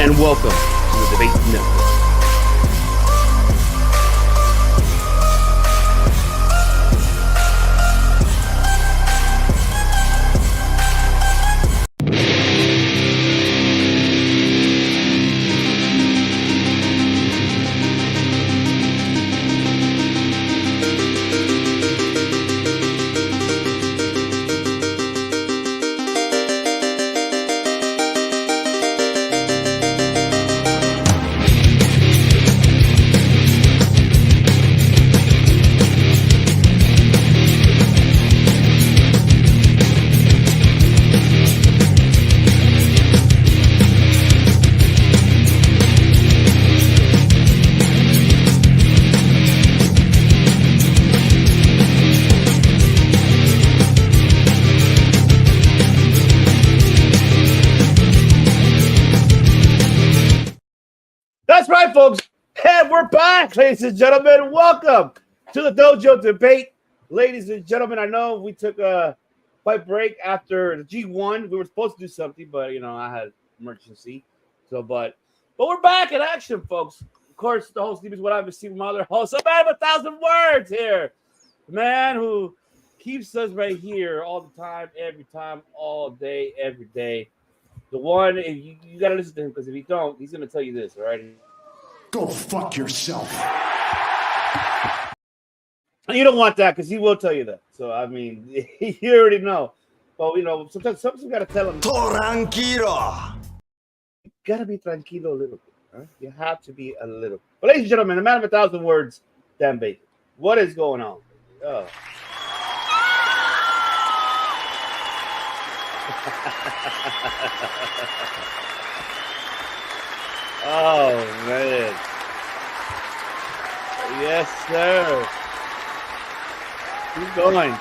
and welcome to the Debate Network. That's right, folks. And we're back, ladies and gentlemen. Welcome to the Dojo debate. Ladies and gentlemen, I know we took a fight break after the G1. We were supposed to do something, but, I had emergency. But we're back in action, folks. Of course, the host is what I've seen from my other hosts. A man of 1,000 words here. The man who keeps us right here all the time, every time, all day, every day. The one, you got to listen to him, because if you don't, he's going to tell you this, all right? Go fuck yourself. You don't want that, because he will tell you that. So, I mean, you already know. But, sometimes you got to tell him. Tranquilo. You got to be tranquilo a little bit. Huh? You have to be a little. But, ladies and gentlemen, the man of 1,000 words, Dan Bacon. What is going on? Oh. Oh, man. Yes, sir. Keep going.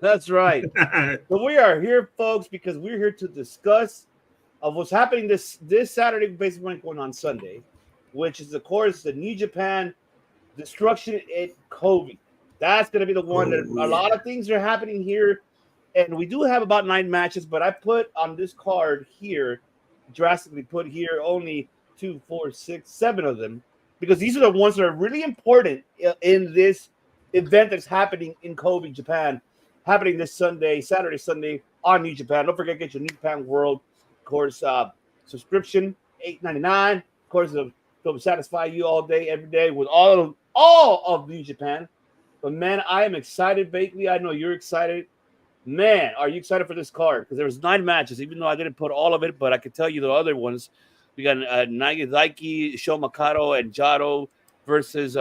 That's right. But we are here, folks, because we're here to discuss of what's happening this Saturday, basically going on Sunday, which is, of course, the New Japan Destruction at Kobe. That's going to be the one that a lot of things are happening here. And we do have about 9 matches, but I put on this card here, drastically put here, only 2, 4, 6, 7 of them, because these are the ones that are really important in this event that's happening in Kobe, Japan, happening this Saturday, Sunday on New Japan. Don't forget to get your New Japan World, of course, subscription, $8.99. Of course, it'll satisfy you all day, every day with all of New Japan. But, man, I am excited, Bakley. I know you're excited. Man, are you excited for this card? Because there was 9 matches, even though I didn't put all of it, but I could tell you the other ones. We got Nagizaiki, Sho Makado, and Jado versus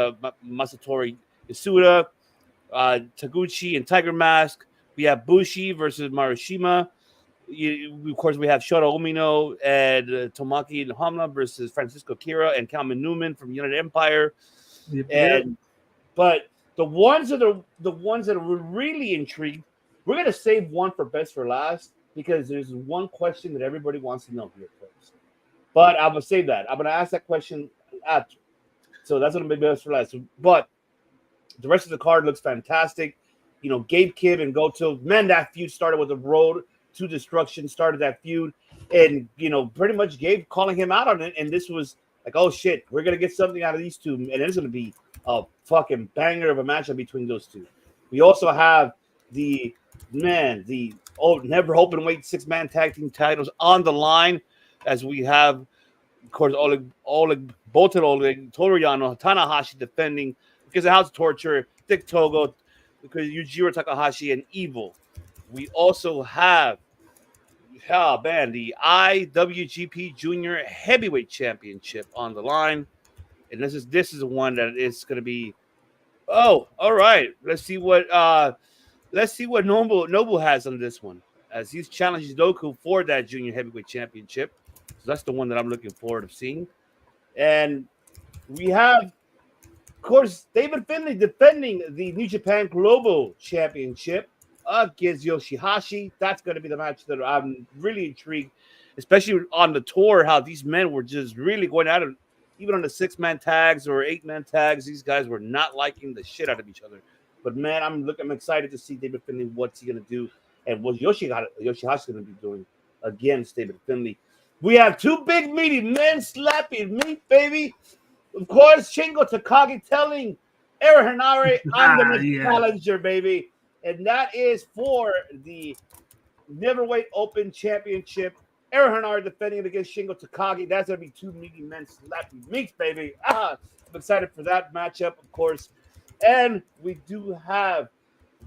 Masatori Yasuda, Taguchi, and Tiger Mask. We have Bushi versus Marishima. Of course, we have Shota Umino and Tomaki Hamna versus Francisco Kira and Calvin Newman from United Empire. But the ones that were really intrigued, we're going to save one for best for last, because there's one question that everybody wants to know here first. But I'm going to save that. I'm going to ask that question after. So that's going to be best for last. But the rest of the card looks fantastic. Gabe Kidd and Goto, man, that feud started with the Road to Destruction, started that feud. And, pretty much Gabe calling him out on it. And this was like, oh, shit, we're going to get something out of these two. And it's going to be a fucking banger of a matchup between those two. We also have the never open weight 6-man tag team titles on the line, as we have, of course, Oleg Toriano Tanahashi defending because of House of Torture, Dick Togo, because Yujiro Takahashi, and Evil. We also have the IWGP Junior Heavyweight Championship on the line, and this is one that is going to be. Oh, all right. Let's see what Noble has on this one, as he's challenged Doku for that Junior Heavyweight Championship. So that's the one that I'm looking forward to seeing. And we have, of course, David Finlay defending the New Japan Global Championship against Yoshihashi. That's going to be the match that I'm really intrigued, especially on the tour, how these men were just really going at it even on the 6-man tags or 8-man tags, these guys were not liking the shit out of each other. But man, I'm excited to see David Finlay. What's he gonna do, and what Yoshihashi gonna be doing against David Finlay. We have two big meaty men slapping meat, baby. Of course, Shingo Takagi telling Aaron Henare, I'm the next challenger, baby. And that is for the Neverweight Open Championship. Aaron Henare defending it against Shingo Takagi. That's going to be two meaty men slapping meats, baby. I'm excited for that matchup, of course. And we do have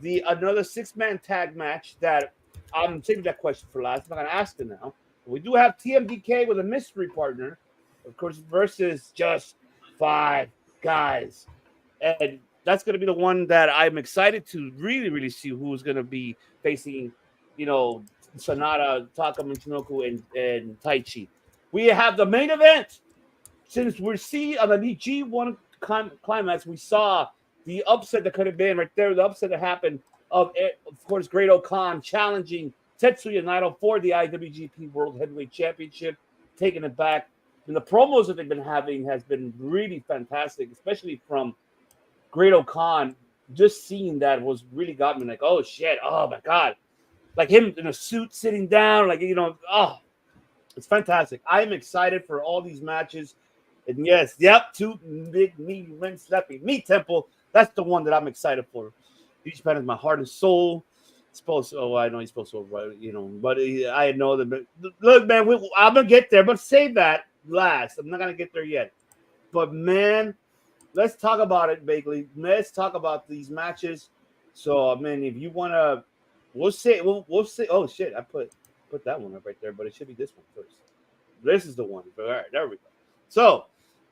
another 6-man tag match that I'm saving that question for last. I'm not going to ask it now. We do have TMDK with a mystery partner, of course, versus just 5 guys. And that's going to be the one that I'm excited to really, really see who's going to be facing, Sanada, Taka Michinoku, and Taichi. We have the main event. Since we're seeing on the G1 climax, we saw the upset that could have been right there, the upset that happened of course, Great Khan challenging Tetsuya Naito for the IWGP World Heavyweight Championship, taking it back. And the promos that they've been having has been really fantastic, especially from Great Khan. Just seeing that was really got me like, oh shit, oh my god. Like him in a suit sitting down, it's fantastic. I'm excited for all these matches. And yes, two big meaty men slapping meat temple. That's the one that I'm excited for. New Japan is my heart and soul. I know he's supposed to, but I know that. But look, man, I'm gonna get there, but save that last. I'm not gonna get there yet. But man, let's talk about it, Bagley. Let's talk about these matches. So, man, if you wanna, we'll say. Oh shit, I put that one up right there, but it should be this one first. This is the one. All right, there we go. So,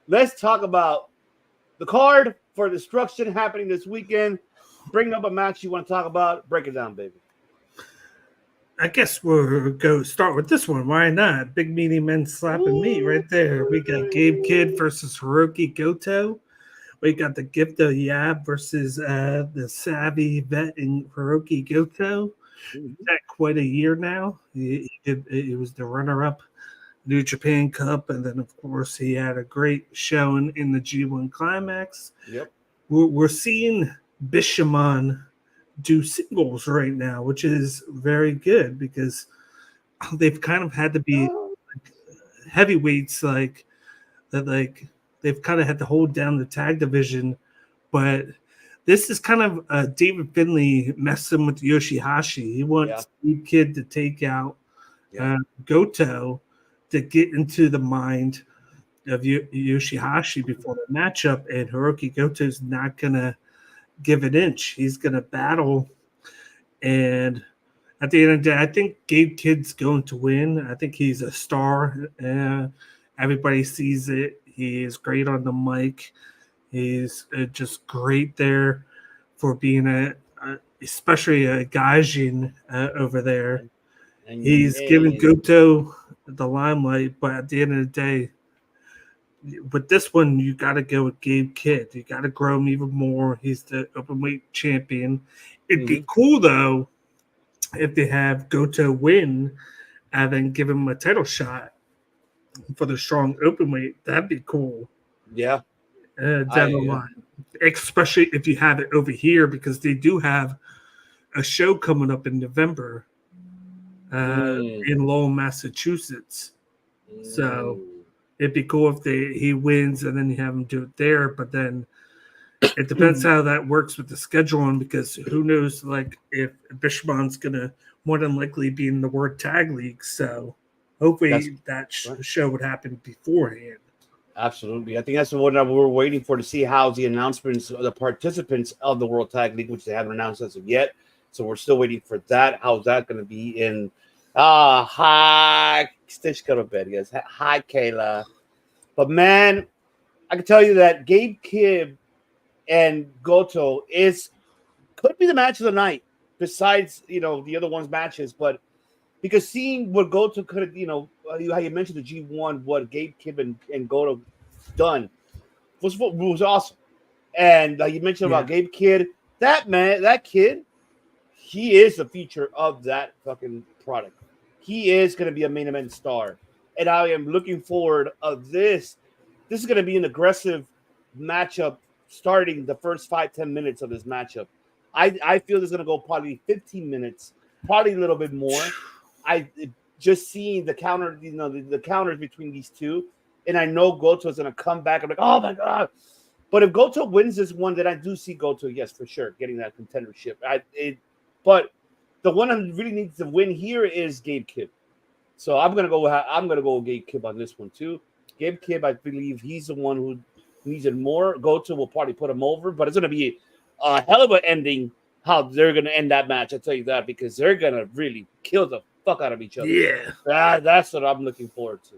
let's talk about the card for Destruction happening this weekend. Bring up a match you want to talk about. Break it down, baby. I guess we'll go start with this one. Why not? Big meaty men slapping meat right there. We got Gabe Kidd versus Hiroki Goto. We got the Gift of Yab versus the savvy vet in Hiroki Goto. That quite a year now. He was the runner-up New Japan Cup, and then of course he had a great showing in the G1 Climax. Yep. We're seeing Bishamon do singles right now, which is very good because they've kind of had to be heavyweights, like they've kind of had to hold down the tag division. But this is kind of David Finlay messing with Yoshihashi. He wants Steve Kidd to take out Goto to get into the mind of Yoshihashi before the matchup, and Hiroki Goto's not gonna give an inch. He's gonna battle, and at the end of the day, I think Gabe Kidd's going to win. I think he's a star. Everybody sees it. He is great on the mic. He's just great there for being especially a gaijin over there. And he's giving Goto the limelight, but at the end of the day, with this one, you got to go with Gabe Kidd. You got to grow him even more. He's the openweight champion. It'd be cool, though, if they have Goto win and then give him a title shot for the strong openweight. That'd be cool. Yeah. Down the line. Especially if you have it over here, because they do have a show coming up in November in Lowell, Massachusetts. So it'd be cool if he wins and then you have him do it there. But then it depends how that works with the scheduling, because who knows, like, if Bishamon's going to more than likely be in the World Tag League. So hopefully that show would happen beforehand. Absolutely. I think that's the one that we're waiting for, to see how the announcements of the participants of the World Tag League, which they haven't announced as of yet. So we're still waiting for that. How's that going to be in? Hi, Stitch, go to bed, guys. Hi, Kayla. But man, I can tell you that Gabe Kidd and Goto could be the match of the night, besides the other one's matches. But because seeing what Goto could have, how you mentioned the G1, what Gabe Kidd and Goto done was awesome. And like you mentioned about Gabe Kidd, that kid, he is the future of that fucking product. He is going to be a main event star. And I am looking forward of this this is going to be an aggressive matchup starting the first 5-10 minutes of this matchup. I feel it's going to go probably 15 minutes, probably a little bit more. Just seeing the counter, the counters between these two, and I know Goto is going to come back. I'm like, oh my god! But if Goto wins this one, then I do see Goto, yes, for sure, getting that contendership. But the one that really needs to win here is Gabe Kidd. So I'm gonna go with Gabe Kidd on this one too. Gabe Kidd, I believe he's the one who needs it more. Goto will probably put him over, but it's gonna be a hell of an ending. How they're gonna end that match, I'll tell you that, because they're gonna really kill the fuck out of each other. Yeah, that's what I'm looking forward to.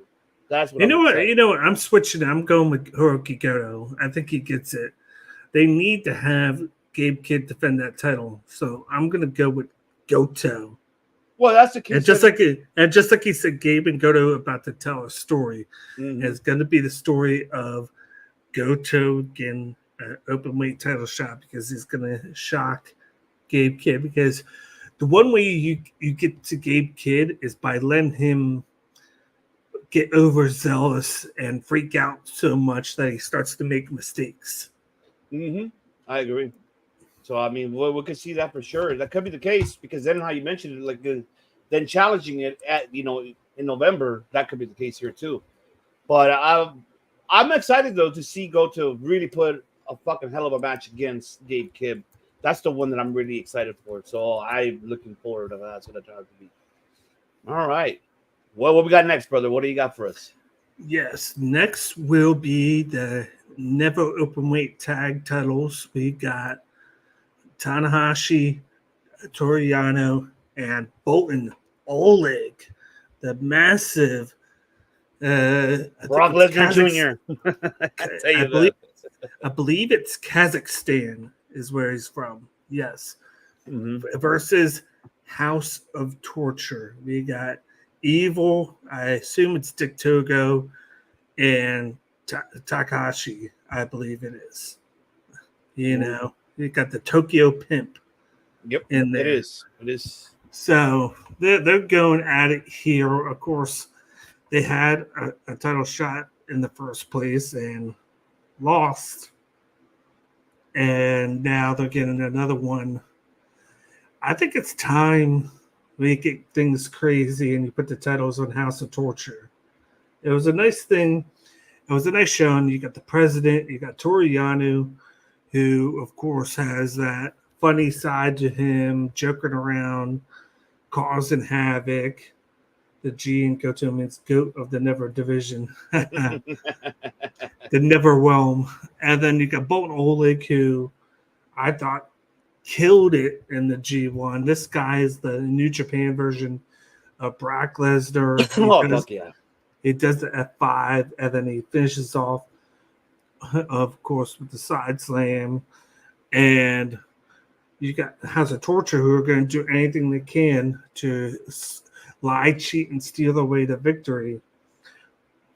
That's what you know what? I'm switching. I'm going with Hiroki Goto. I think he gets it. They need to have Gabe Kidd defend that title, so I'm gonna go with Goto. Well, that's the case. And just like he said, Gabe and Goto about to tell a story. Mm-hmm. It's going to be the story of Goto getting an open weight title shot because he's going to shock Gabe Kidd. Because the one way you get to Gabe Kidd is by letting him get overzealous and freak out so much that he starts to make mistakes. Mm-hmm. I agree. So, I mean, we could see that for sure. That could be the case because then how you mentioned it, like then challenging it at, in November, that could be the case here too. But I'm excited, though, to see Goto really put a fucking hell of a match against Gabe Kidd. That's the one that I'm really excited for. So I'm looking forward to that. That's what I try to be. All right. Well, what we got next, brother? What do you got for us? Yes. Next will be the Never Openweight Tag titles. We got Tanahashi, Toru Yano, and Bolton Oleg, the massive Brock Lesnar Jr. I believe it's Kazakhstan is where he's from. Yes. Mm-hmm. Versus House of Torture. We got Evil. I assume it's Dick Togo and Takahashi. I believe it is. You got the Tokyo Pimp. Yep, in there. It is. So they're going at it here. Of course, they had a title shot in the first place and lost, and now they're getting another one. I think it's time we get things crazy and you put the titles on House of Torture. It was a nice thing. It was a nice showing. You got the president. You got Toru Yano, who, of course, has that funny side to him, joking around, causing havoc. The G in Goto means goat of the Never division. The Never realm. And then you got Bolton Oleg, who I thought killed it in the G1. This guy is the New Japan version of Brock Lesnar. He does the F5, and then he finishes off, of course, with the side slam. And you got House of Torture, who are going to do anything they can to lie, cheat, and steal away the victory.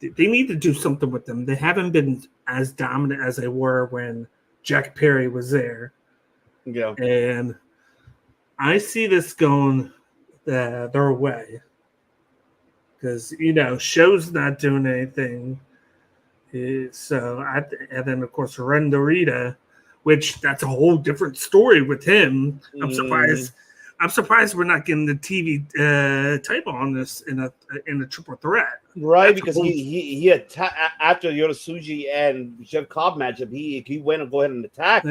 They need to do something with them. They haven't been as dominant as they were when Jack Perry was there. Yeah. And I see this going their way. Because, Show's not doing anything. So, and then, of course, Renderita, which that's a whole different story with him. I'm surprised we're not getting the TV title on this in a triple threat. Right, because he after Yoshisuji and Jeff Cobb matchup, he went and go ahead and attack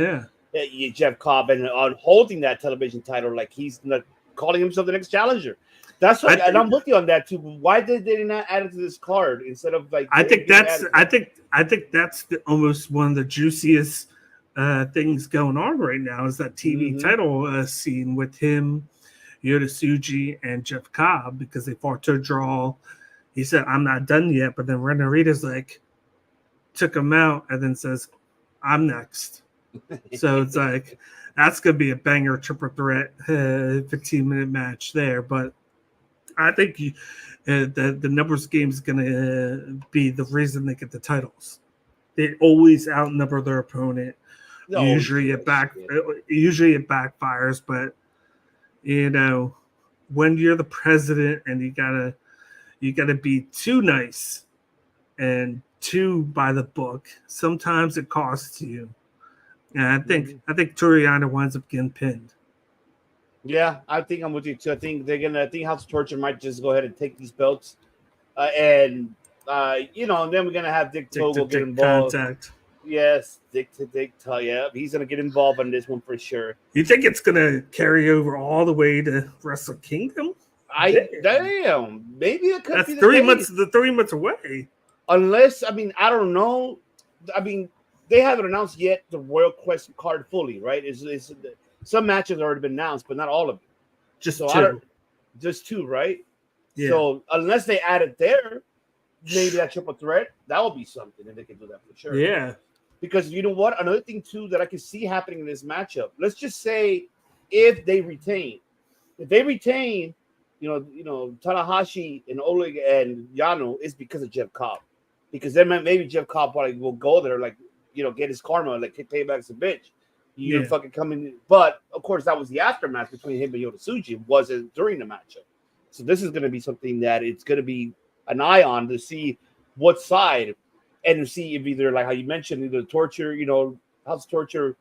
Jeff Cobb and on holding that television title like he's not calling himself the next challenger. That's what, and I'm with you on that too. Why did they not add it to this card instead of like? I think that's almost one of the juiciest things going on right now is that TV title scene with him, Yoshisuji, and Jeff Cobb because they fought to a draw. He said, "I'm not done yet," but then Rennerita's like took him out and then says, "I'm next." So it's like that's gonna be a banger triple threat 15-minute match there, but. I think the numbers game is going to be the reason they get the titles. They always outnumber their opponent. Usually it backfires, but when you're the president and you gotta be too nice and too by the book, sometimes it costs you. And I think Toriano winds up getting pinned. Yeah, I think I'm with you too. I think I think House of Torture might just go ahead and take these belts, and and then we're gonna have Dick Togo get involved. Contact. Yes, Dick. Yeah, he's gonna get involved on this one for sure. You think it's gonna carry over all the way to Wrestle Kingdom? Damn, maybe it could. That's be the 3 case. months. The 3 months away. Unless, I don't know. They haven't announced yet the Royal Quest card fully, right? Some matches have already been announced, but not all of them. Just two, right? Yeah. So unless they add it there, maybe that triple threat, that would be something, and they can do that for sure. Yeah. Because you know what? Another thing too that I can see happening in this matchup. Let's just say if they retain, Tanahashi and Oleg and Yano is because of Jeff Cobb. Because then maybe Jeff Cobb probably will go there, like, get his karma, like pay back some bitch. You fucking come in. But of course, that was the aftermath between him and Yota Tsuji. It wasn't during the matchup. So this is going to be something that it's going to be an eye on to see what side, and to see if either, like how you mentioned, either Torture, House of Torture,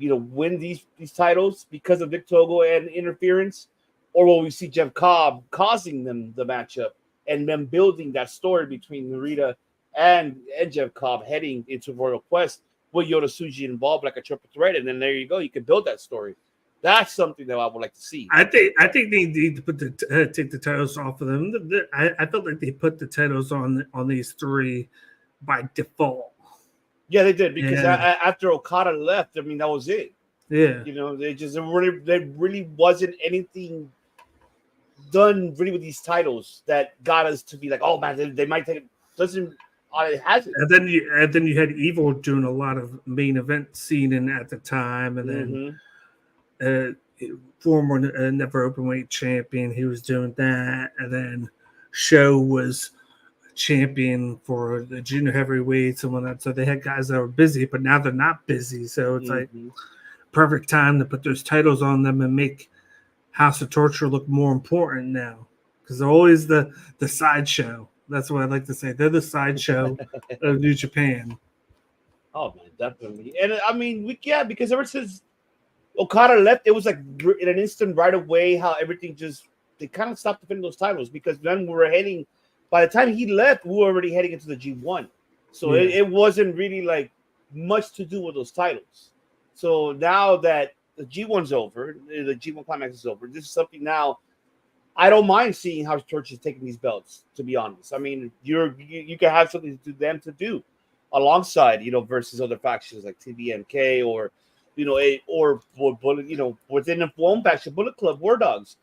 win these titles because of Vic Togo and interference, or will we see Jeff Cobb causing them the matchup and them building that story between Narita and Jeff Cobb heading into Royal Quest with Yota Tsuji involved like a triple threat, and then there you go, you can build that story. That's something that I would like to see. I think they need to put take the titles off of them. I felt like they put the titles on these three by default. Yeah, they did, because after Okada left, that was it. Yeah, there really wasn't anything done really with these titles that got us to be like, oh man, they might take it. It hasn't. And then you had Evil doing a lot of main event scene at the time, and then. Former never openweight champion, he was doing that, and then Show was champion for the junior heavyweights and whatnot. So they had guys that were busy, but now they're not busy. So it's like perfect time to put those titles on them and make House of Torture look more important now, because they're always the sideshow. That's what I like to say. They're the sideshow of New Japan. Oh man, definitely. And because ever since Okada left, it was like in an instant right away how everything they kind of stopped defending those titles, because then by the time he left, we were already heading into the G1. So it wasn't really like much to do with those titles. So now that the G1's over, the G1 Climax is over, this is something now I don't mind seeing how Torch is taking these belts, to be honest. You can have something to them to do alongside, versus other factions like TBMK or within the one faction, Bullet Club, War Dogs.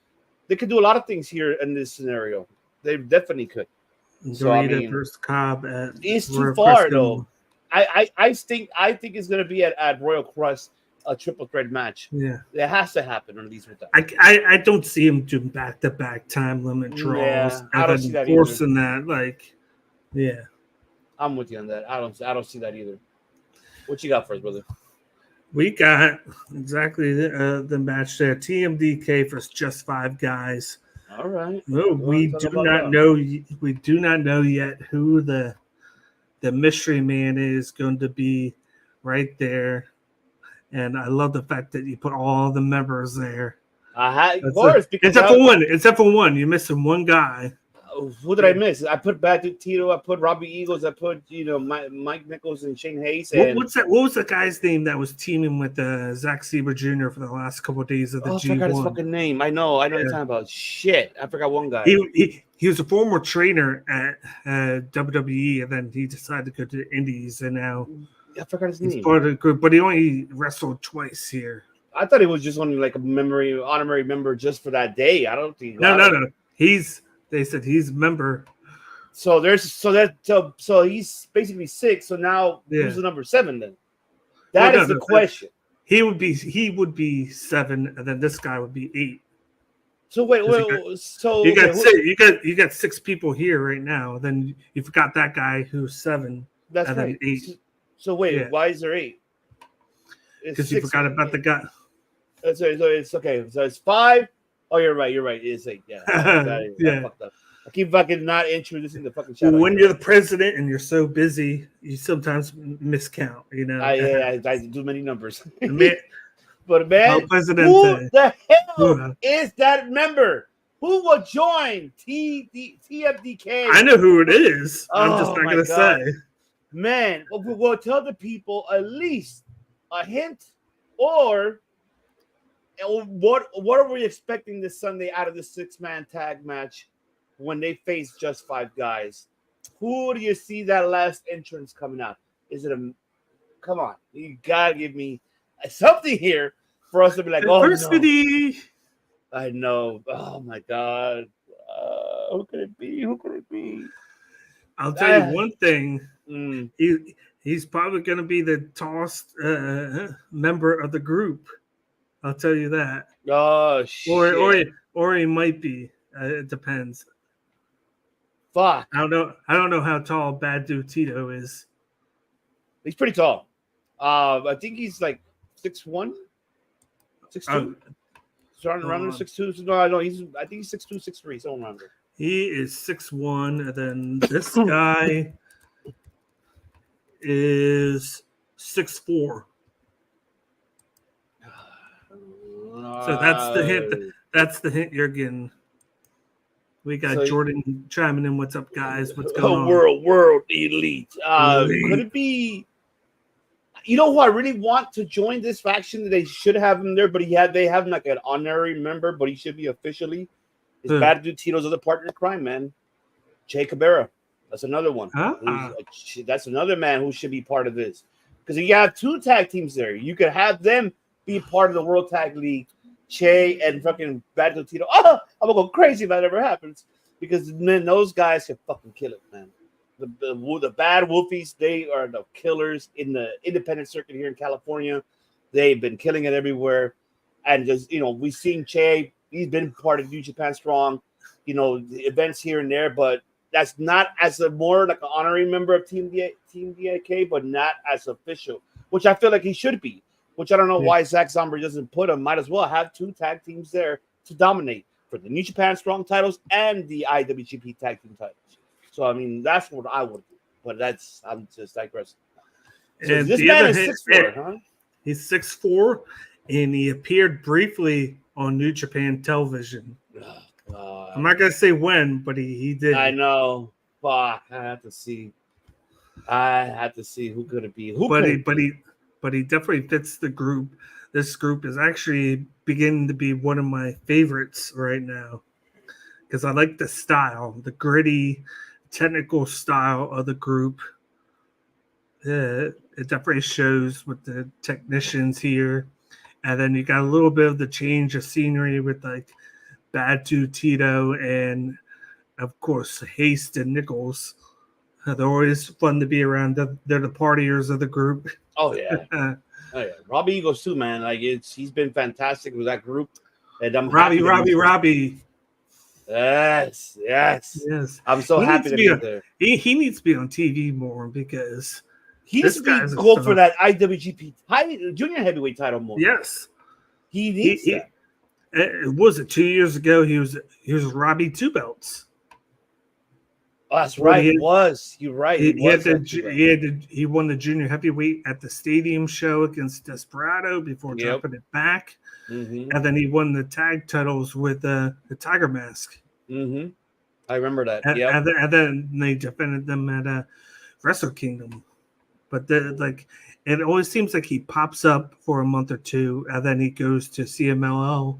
They could do a lot of things here in this scenario. They definitely could. Dorita versus Cobb it's too far though. I think it's gonna be at Royal Quest, a triple threat match. Yeah, it has to happen on these. I don't see him doing back-to-back time limit draws. Yeah, I don't see that forcing either. That. I'm with you on that. I don't see that either. What you got for us, brother? We got exactly the match there. TMDK versus Just Five Guys. All right. No, we do not know. We do not know yet who the mystery man is going to be right there. And I love the fact that you put all the members there. Of course, except for one, you're missing one guy. Who did I miss? I put Bad Dude Tito. I put Robbie Eagles. I put Mike Nichols and Shane Hayes. And what was the guy's name that was teaming with Zack Sabre Jr. for the last couple of days of the G1? I forgot his fucking name. I know what you're talking about. Shit, I forgot one guy. He was a former trainer at WWE, and then he decided to go to the Indies, and now I forgot his name. He's part of the group, but he only wrestled twice here. I thought he was just only like a honorary member just for that day. I don't think. No. They said he's a member. So he's basically 6. So now who's the number 7 then? That is the question. He would be 7, and then this guy would be 8. So wait, you got 6 people here right now. Then you forgot that guy who's 7. That's and right. Then 8. So wait, why is there 8? Because you forgot about the guy. So it's okay. So it's 5. Oh, you're right. It's 8. Yeah. Yeah. Fucked up. I keep fucking not introducing the fucking shadow. When you're the president and you're so busy, you sometimes miscount. I do many numbers. Man, But man, who Presidente. the hell is that member? Who will join TMDK? I know who it is. I'm Oh, just not my going to God. say. Man, we'll tell the people at least a hint, or what are we expecting this Sunday out of the 6-man tag match when they face just 5 guys? Who do you see that last entrance coming out? Is it come on, you gotta give me something here for us to be like, Diversity. oh no. I know. Oh my God. Who could it be? Who could it be? I'll tell you one thing. Mm. He's probably going to be the tallest member of the group. I'll tell you that. Oh shit. Or he might be. It depends. Fuck. I don't know how tall Bad Dude Tito is. He's pretty tall. I think he's like 6'1", 6'2". Around 6'2". No, I know I think he's 6'2", 6'3", somewhere around there. He is 6'1", and then this guy is 6'4". So that's the hint. That's the hint you're getting. We got Jordan chiming in. What's up, guys? What's going on? World elite. Could it be? You know who I really want to join this faction? They should have him there, but they have him like an honorary member, but he should be officially. Is Bad Dude Tito's other partner in crime, man. Jay Cabrera. That's another one. That's another man who should be part of this. Because you have 2 tag teams there. You could have them be part of the World Tag League. Che and fucking Bad Dude Tito. Oh, I'm going to go crazy if that ever happens. Because then those guys can fucking kill it, man. The Bad Wolfies, they are the killers in the independent circuit here in California. They've been killing it everywhere. And just, we've seen Che. He's been part of New Japan Strong, the events here and there, but that's not as a more like an honorary member of Team DIK, but not as official, which I feel like he should be, which I don't know why Zack Sabre doesn't put him. Might as well have 2 tag teams there to dominate for the New Japan Strong titles and the IWGP tag team titles. So, I mean, that's what I would do, but I'm just digressing. So and this man is 6'4", huh? He's 6'4", and he appeared briefly on New Japan television. I'm not gonna say when, but he did. I know. Fuck. I have to see. Who could it be? But he definitely fits the group. This group is actually beginning to be one of my favorites right now because I like the style, the gritty, technical style of the group. It definitely shows with the technicians here. And then you got a little bit of the change of scenery with like Bad Dude Tito and, of course, Haste and Nichols. They're always fun to be around. They're the partiers of the group. Oh, yeah. Robbie Eagles, too, man. Like, he's been fantastic with that group. And I'm Robbie. Yes. I'm so happy to be there. He needs to be on TV more because he needs to go for that IWGP junior heavyweight title more. Yes, he needs that. Was it 2 years ago? He was Robbie 2 belts. Oh, that's right. He was. You're right. He won the junior heavyweight at the stadium show against Desperado before dropping it back. Mm-hmm. And then he won the tag titles with the Tiger Mask. Mm-hmm. I remember that. And then they defended them at Wrestle Kingdom. But it always seems like he pops up for a month or two, and then he goes to CMLL,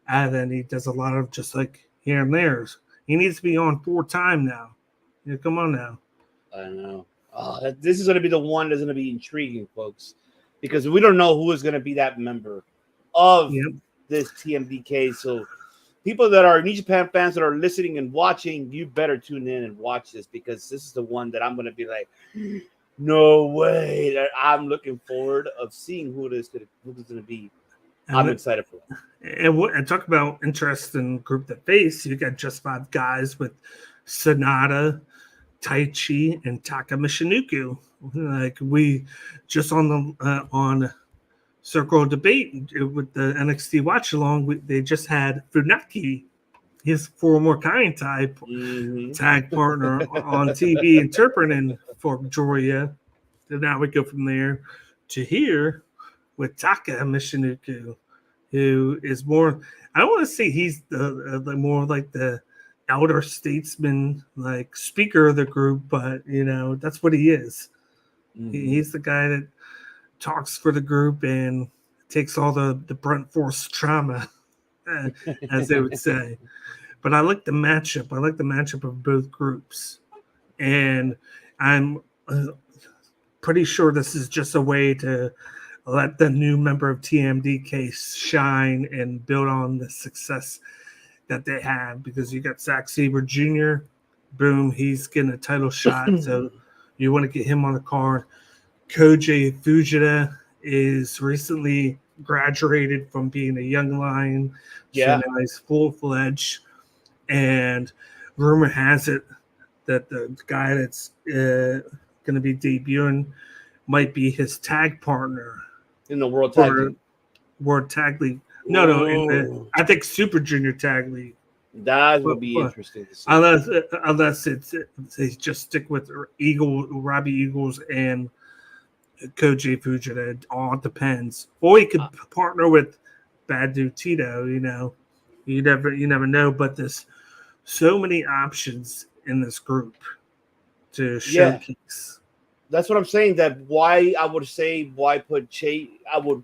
and then he does a lot of just like here and there. He needs to be on 4-time now. Yeah, come on now. I know. This is going to be the one that's going to be intriguing, folks, because we don't know who is going to be that member of this TMDK. So people that are New Japan fans that are listening and watching, you better tune in and watch this because this is the one that I'm going to be like, no way. I'm looking forward of seeing who it is going to be. I'm excited for it. And talk about interesting group that face. You got just 5 guys with Sonata, Taichi, and Taka Michinoku. Like we just on Circle of Debate with the NXT watch along. They just had Funaki. his former kind type tag partner on TV interpreting for Joria. And now we go from there to here with Taka Michinoku, who is more, I don't want to say he's the more like the elder statesman, like speaker of the group, but that's what he is. He's the guy that talks for the group and takes all the brunt force trauma, as they would say. But I like the matchup. I like the matchup of both groups. And I'm pretty sure this is just a way to let the new member of TMDK shine and build on the success that they have, because you got Zack Sabre Jr. Boom, he's getting a title shot. So you want to get him on the card. Koji Fujita is recently graduated from being a young lion. So now he's full-fledged. And rumor has it that the guy that's going to be debuting might be his tag partner in the World Tag League. World Tag League. No, I think Super Junior Tag League. That would be interesting to see. Unless they just stick with Robbie Eagles and Koji Fujita. It all depends. Or he could partner with Bad Dude Tito. You never know. But there's so many options in this group to showcase. That's what I'm saying. That why I would say why put Shea. I would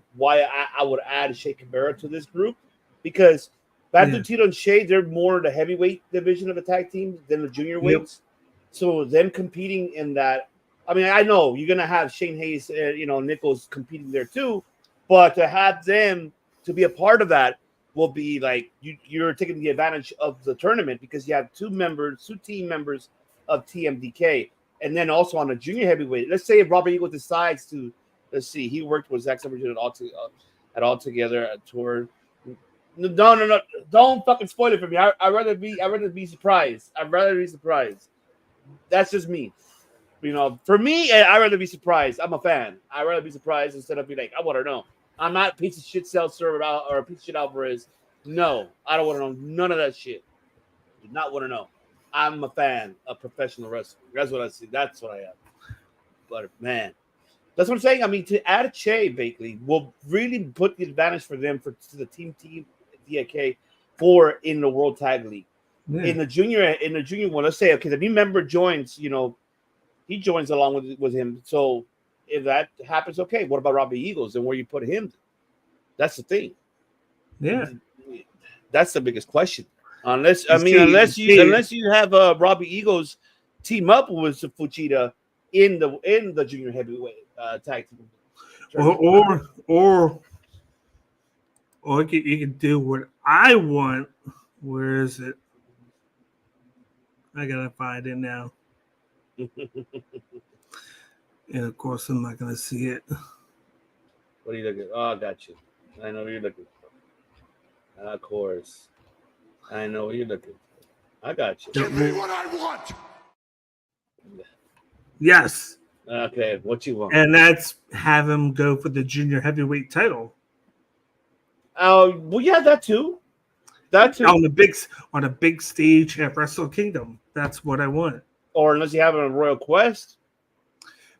add Shea Cabrera to this group, because Bad Dude Tito and Shea, they're more the heavyweight division of the tag team than the junior weights. So them competing in that. I mean, I know you're gonna have Shane Hayes, Nichols competing there too, but to have them to be a part of that will be like you're taking the advantage of the tournament, because you have two team members of TMDK. And then also on a junior heavyweight, let's say if Robert Eagle decides to, he worked with Zack Sabre at All Together at Tour. No, don't fucking spoil it for me. I'd rather be surprised. I'd rather be surprised. That's just me. For me, I'd rather be surprised. I'm a fan. I'd rather be surprised instead of be like, I want to know. I'm not a piece of shit Seltzer or a piece of shit Alvarez. No, I don't want to know none of that shit. Do not want to know. I'm a fan of professional wrestling. That's what I see. That's what I am. But man, that's what I'm saying. I mean, to add Che Bakley will really put the advantage for them to the team DK in the World Tag League. Yeah. In the junior one, let's say the new member joins. He joins along with him. So if that happens, okay. What about Robbie Eagles and where you put him? That's the thing. Yeah, that's the biggest question. Unless you have Robbie Eagles team up with Fujita in the junior heavyweight tag team, or you can do what I want. Where is it? I gotta find it now. And of course, I'm not gonna see it. What are you looking? Oh, I got you. I know what you're looking for. Of course. I know what you're looking for. I got you. Give me what I want. Yes. Okay, what you want? And that's have him go for the junior heavyweight title. Well, yeah, that too. On a big stage at Wrestle Kingdom. That's what I want. Or unless you have a Royal Quest.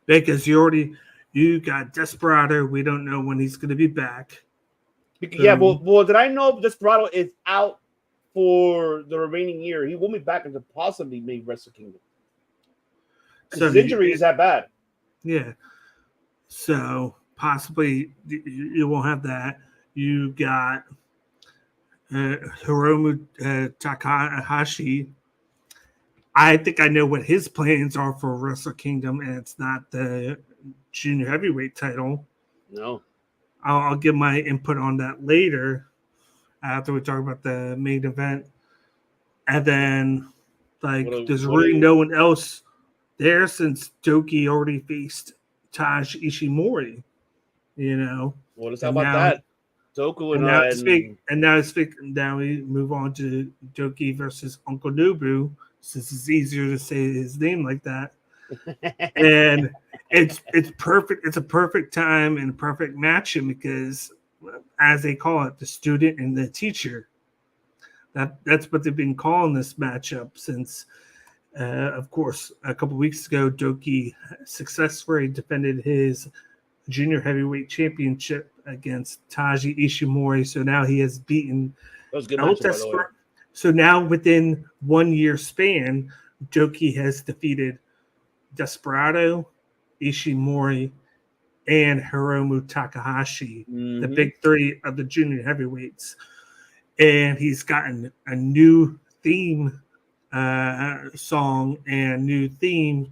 Because you got Desperado. We don't know when he's going to be back. Yeah, well, did I know Desperado is out for the remaining year? He won't be back until possibly maybe Wrestle Kingdom. So his injury is that bad. Yeah. So possibly you won't have that. You got Hiromu Takahashi. I think I know what his plans are for Wrestle Kingdom, and it's not the junior heavyweight title. No. I'll give my input on that later after we talk about the main event. And then, there's really no one else there since Doki already faced Taj Ishimori. What is that about that? Doku now we move on to Doki versus Uncle Nobu, since it's easier to say his name like that. And it's perfect. It's a perfect time and perfect matching because, as they call it, the student and the teacher. That's what they've been calling this matchup since. Of course, a couple weeks ago, Doki successfully defended his junior heavyweight championship against Taji Ishimori. So now he has beaten That was a good El matchup, by the way. Desperado. So now within 1 year span, Doki has defeated Desperado, Ishimori, and Hiromu Takahashi, the big three of the junior heavyweights. And he's gotten a new theme song and new theme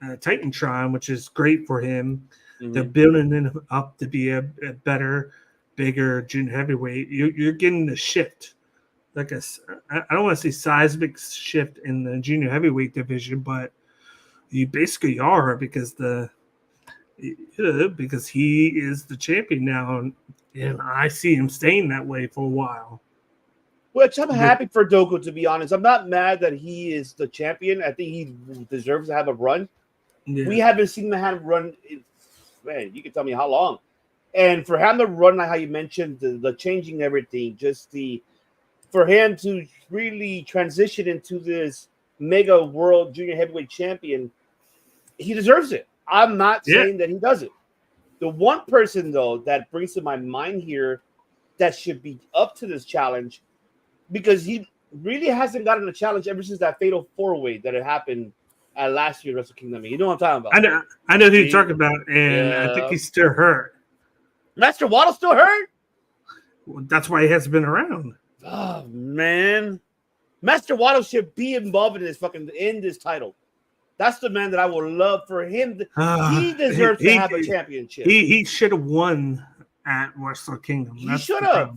Titantron, which is great for him. They're building him up to be a better, bigger junior heavyweight. You're getting the shift. I don't want to say seismic shift in the junior heavyweight division, but you basically are because because he is the champion now, and I see him staying that way for a while. Which I'm happy for Doku, to be honest. I'm not mad that he is the champion. I think he deserves to have a run. Yeah. We haven't seen him run man, you can tell me how long. And for him to run, like how you mentioned, the changing everything, for him to really transition into this mega world junior heavyweight champion, he deserves it. I'm not saying that he doesn't. The one person, though, that brings to my mind here that should be up to this challenge, because he really hasn't gotten a challenge ever since that fatal four-way that had happened at last year's Wrestle Kingdom. You know what I'm talking about? I know who you're talking about, and I think he's still hurt. Master Waddle's still hurt? Well, that's why he hasn't been around. Oh, man. Master Waddle should be involved in this title. That's the man that I would love for him. He deserves to have a championship. He should have won at Wrestle Kingdom. He should have.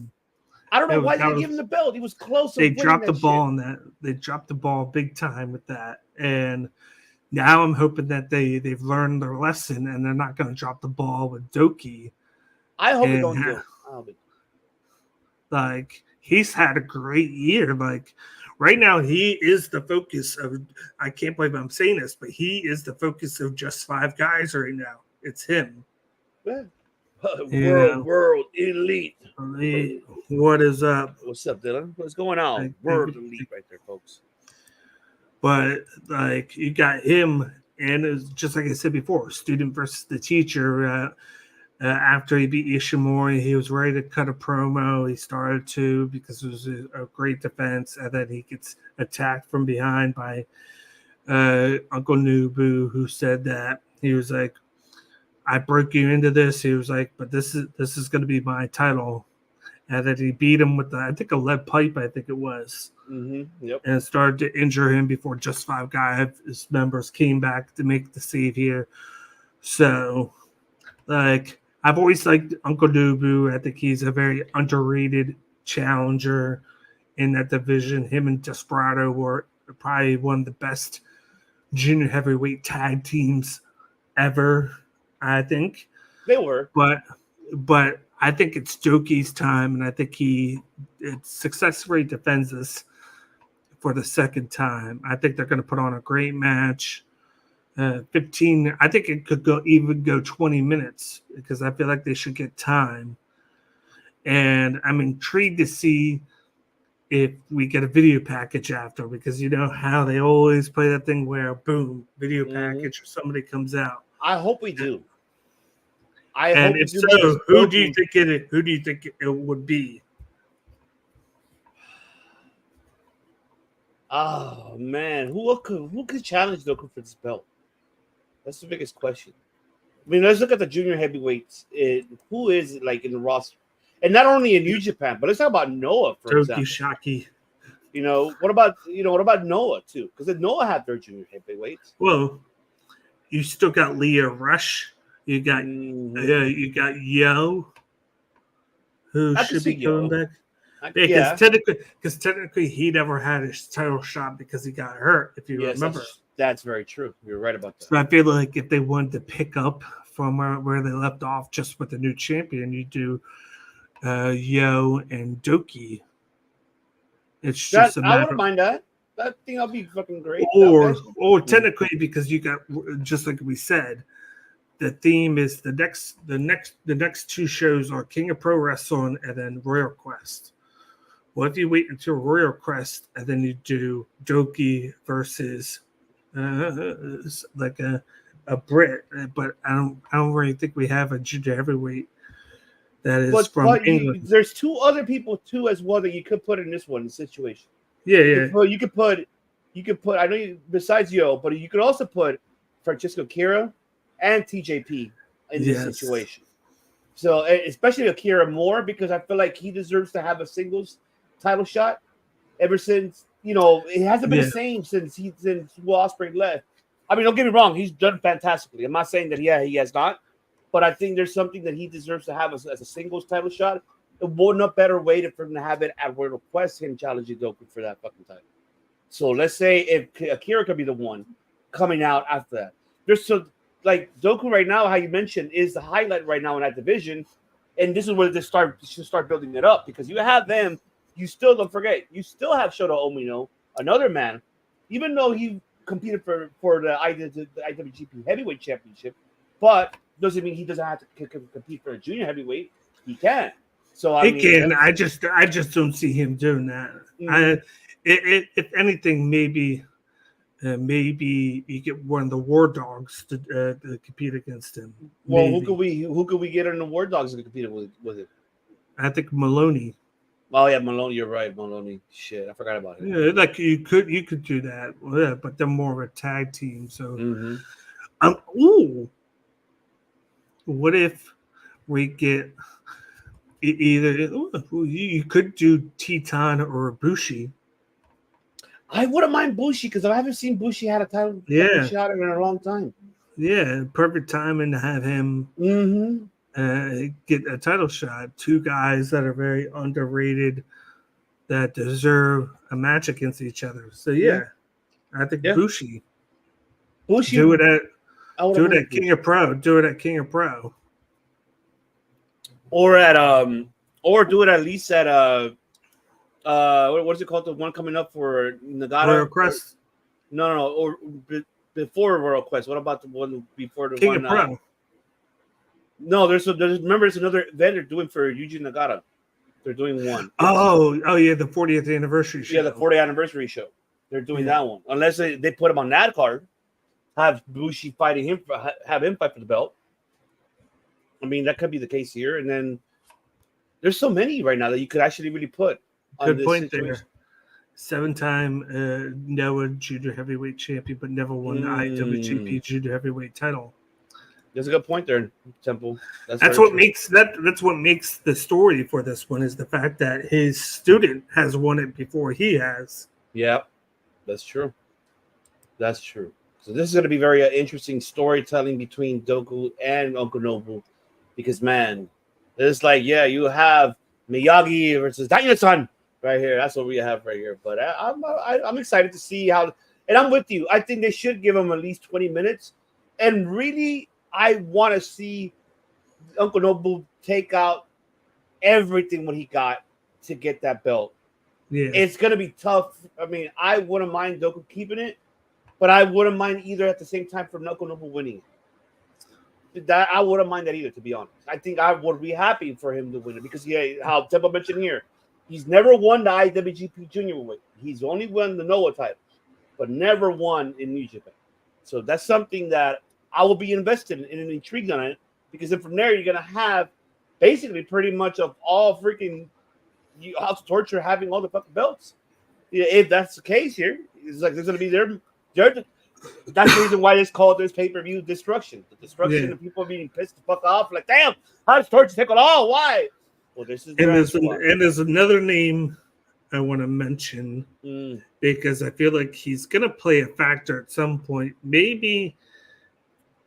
I don't know why they didn't give him the belt. He was close. They dropped the ball on that. They dropped the ball big time with that. And now I'm hoping that they've learned their lesson and they're not going to drop the ball with Doki. I hope they don't do it. Like, he's had a great year. Like, right now, he is the focus of, I can't believe I'm saying this, but he is the focus of just 5 guys right now. It's him. Yeah. World elite. What is up? What's up, Dylan? What's going on? World elite right there, folks. But, like, you got him, and it's just like I said before, student versus the teacher. After he beat Ishimori, he was ready to cut a promo. He started to because it was a great defense, and then he gets attacked from behind by Uncle Nubu, who said that he was like, "I broke you into this." He was like, "But this is going to be my title," and then he beat him with I think a lead pipe. I think it was. Yep. And started to injure him before just 5 guys members came back to make the save here. So, like, I've always liked Uncle Nubu. I think he's a very underrated challenger in that division. Him and Desperado were probably one of the best junior heavyweight tag teams ever, I think. They were. But I think it's Doki's time, and I think it successfully defends this for the second time. I think they're going to put on a great match. 15, I think it could go 20 minutes because I feel like they should get time. And I'm intrigued to see if we get a video package after, because you know how they always play that thing where boom, video package or somebody comes out. I hope we do. And if so, who do you think it would be? Oh man, who could challenge Doku for this belt? That's the biggest question. I mean, let's look at the junior heavyweights. Who is like in the roster, and not only in New Japan, but let's talk about Noah for example. Shaki. What about Noah too? Because Noah had their junior heavyweights. Well, you still got Leah Rush. You got Yo, who should be coming back. Because technically he never had his title shot because he got hurt. If you remember, that's very true. You're right about that. So I feel like if they wanted to pick up from where they left off, just with the new champion, you do Yo and Doki. It's just I wouldn't mind that. That thing will be fucking great. Or technically, because you got, just like we said, the theme is the next 2 shows are King of Pro Wrestling and then Royal Quest. What if you wait until Royal Crest and then you do Doki versus like a Brit? But I don't really think we have a junior heavyweight that is from England. There's two other people too as well that you could put in this one situation. Yeah. You could put. I know you, besides Yo, but you could also put Francisco Kira and TJP in this situation. So especially Akira more because I feel like he deserves to have a singles title shot. Ever since it hasn't been the same since Will Ospreay left. I mean, don't get me wrong, he's done fantastically. I'm not saying that he has not, but I think there's something that he deserves to have as a singles title shot. It wasn't a better way for him to have it at Royal Quest him challenging Doku for that fucking title. So let's say if Akira could be the one coming out after that. There's so like Doku right now, how you mentioned, is the highlight right now in that division, and this is where they should start building it up because you have them. You still don't forget. You still have Shota Umino, another man, even though he competed for the IWGP Heavyweight Championship, but doesn't mean he doesn't have to compete for a junior heavyweight. He can. So he can. I just don't see him doing that. Mm-hmm. If anything, maybe you get one of the War Dogs to compete against him. Well, who could we get in the War Dogs to compete with it? I think Maloney. Oh yeah, Maloney. You're right, Maloney. Shit, I forgot about him. Yeah, like you could do that, but they're more of a tag team. So, what if we get either? You could do Teton or Bushi. I wouldn't mind Bushi because I haven't seen Bushi had a title shot in a long time. Yeah, perfect timing to have him get a title shot. Two guys that are very underrated that deserve a match against each other. So I think Bushi do it at King of Pro. Do it at King of Pro. Or do it at least at what's it called? The one coming up for Nagata? Royal Quest? No. Or before Royal Quest. What about the one before the King one? Of Pro. No, there's another event they're doing for Yuji Nagata. They're doing one. Oh yeah, the 40th anniversary show. Yeah, the 40th anniversary show. They're doing that one. Unless they put him on that card, have Bushi fighting him, have him fight for the belt. I mean, that could be the case here. And then there's so many right now that you could actually really put. Good point there. 7-time Noah Junior Heavyweight Champion, but never won the IWGP Junior Heavyweight title. There's a good point there, Temple. That's what makes the story for this one is the fact that his student has won it before he has. Yeah, that's true. That's true. So this is going to be very interesting storytelling between Doku and Uncle Nobu, because man, it's like you have Miyagi versus Daniel-san right here. That's what we have right here. But I'm excited to see how. And I'm with you. I think they should give him at least 20 minutes, and really. I want to see Uncle Nobu take out everything what he got to get that belt. Yeah. It's going to be tough. I mean, I wouldn't mind Doku keeping it, but I wouldn't mind either at the same time for Uncle Nobu winning it. That I wouldn't mind that either, to be honest. I think I would be happy for him to win it because, how Temple mentioned here, he's never won the IWGP Junior weight. He's only won the Noah title, but never won in New Japan. So that's something that I will be invested in and intrigued on it because then from there you're gonna have basically pretty much of all freaking House of Torture having all the fucking belts. If that's the case here, it's like there's gonna be that's the reason why it's called this pay-per-view destruction. The destruction of people being pissed the fuck off, like damn, House of Torture take it all. Why? Well, this is and there's another name I want to mention because I feel like he's gonna play a factor at some point. Maybe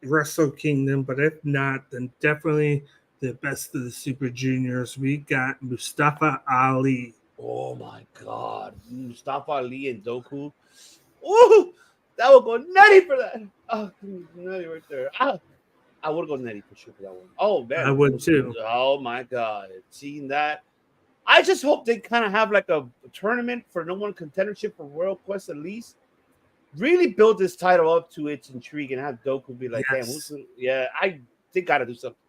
Wrestle Kingdom, but if not, then definitely the best of the Super Juniors. We got Mustafa Ali. Oh my God, Mustafa Ali and Doku. Ooh, that would go nutty for that. Oh, nutty right there. I would go nutty for sure for that one. Oh man, I would too. Oh my God, seeing that, I just hope they kind of have like a tournament for no one contendership for Royal Quest at least. Really build this title up to its intrigue and have Doku be like, damn, I think gotta do something.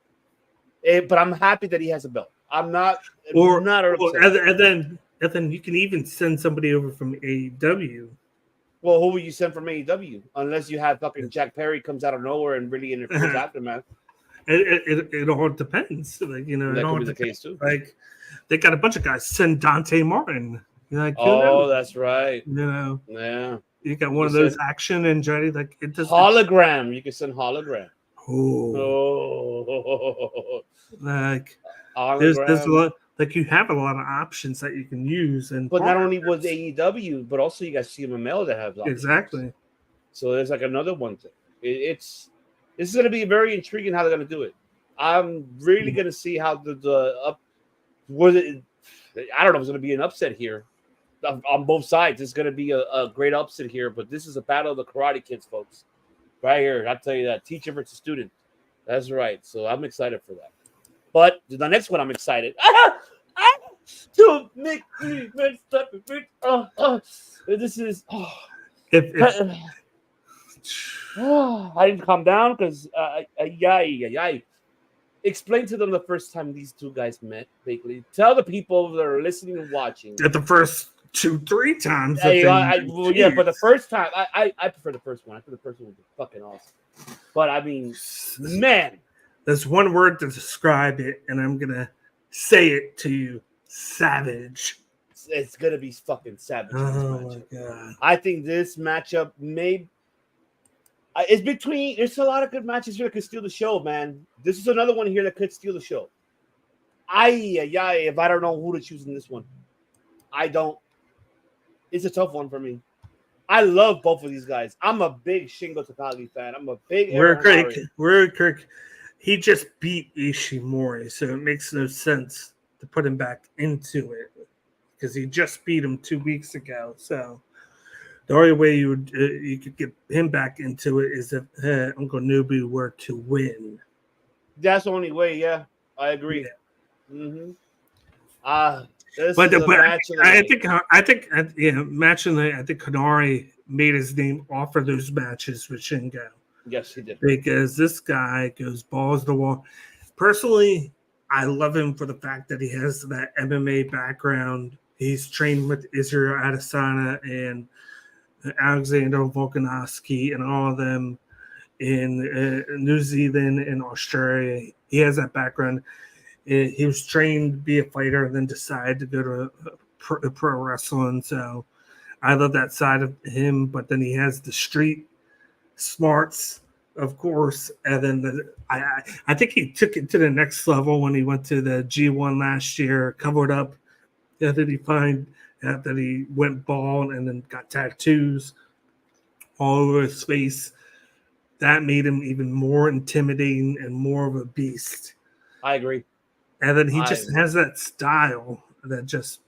But I'm happy that he has a belt. I'm not, and then And then you can even send somebody over from AEW. Well, who would you send from AEW? Unless you have fucking Jack Perry comes out of nowhere and really interferes aftermath. It all depends. Like, you know, That it all could be the depends. case too. Like, they got a bunch of guys. Send Dante Martin. You're like, who Oh, knows? that's right. You know, Yeah. you got one of those action and Johnny, like it does hologram. You can send hologram. Oh, like there's a hologram. lot. Like you have a lot of options that you can use, and But not only with AEW, but also you got CMML that have options. exactly. So there's like another one thing. This is going to be very intriguing how they're going to do it. I'm really going to see how the up was it. I don't know if it's going to be an upset here on both sides. It's going to be a great upset here, but this is a battle of the Karate Kids, folks. Right here, I'll tell you that. Teacher versus student. That's right. So I'm excited for that. But the next one, I'm excited. To make me messed up. This is. I didn't calm down because. Explain to them the first time these two guys met, vaguely. Tell the people that are listening and watching. At the first 2-3 times. Yeah, but the first time, I prefer the first one. I think the first one was fucking awesome. But I mean, man. There's one word to describe it, and I'm going to say it to you. Savage. It's going to be fucking savage. Oh, my God. I think this matchup it's between. There's a lot of good matches here that could steal the show, man. This is another one here that could steal the show. If I don't know who to choose in this one, I don't. It's a tough one for me. I love both of these guys. I'm a big Shingo Takagi fan. I'm a big. We're Kirk. He just beat Ishimori, so it makes no sense to put him back into it because he just beat him 2 weeks ago. So the only way you could get him back into it is if Uncle Nobu were to win. That's the only way. Yeah, I agree. Yeah. Mm-hmm. I think match of the night. I think Hanari made his name off of those matches with Shingo. Yes, he did. Because this guy goes balls to the wall. Personally, I love him for the fact that he has that MMA background. He's trained with Israel Adesanya and Alexander Volkanovski and all of them in New Zealand and Australia. He has that background. He was trained to be a fighter and then decided to go to pro wrestling. So I love that side of him. But then he has the street smarts, of course. And then I think he took it to the next level when he went to the G1 last year, covered up. And then that he went bald and then got tattoos all over his face. That made him even more intimidating and more of a beast. I agree. And then he just has that style that just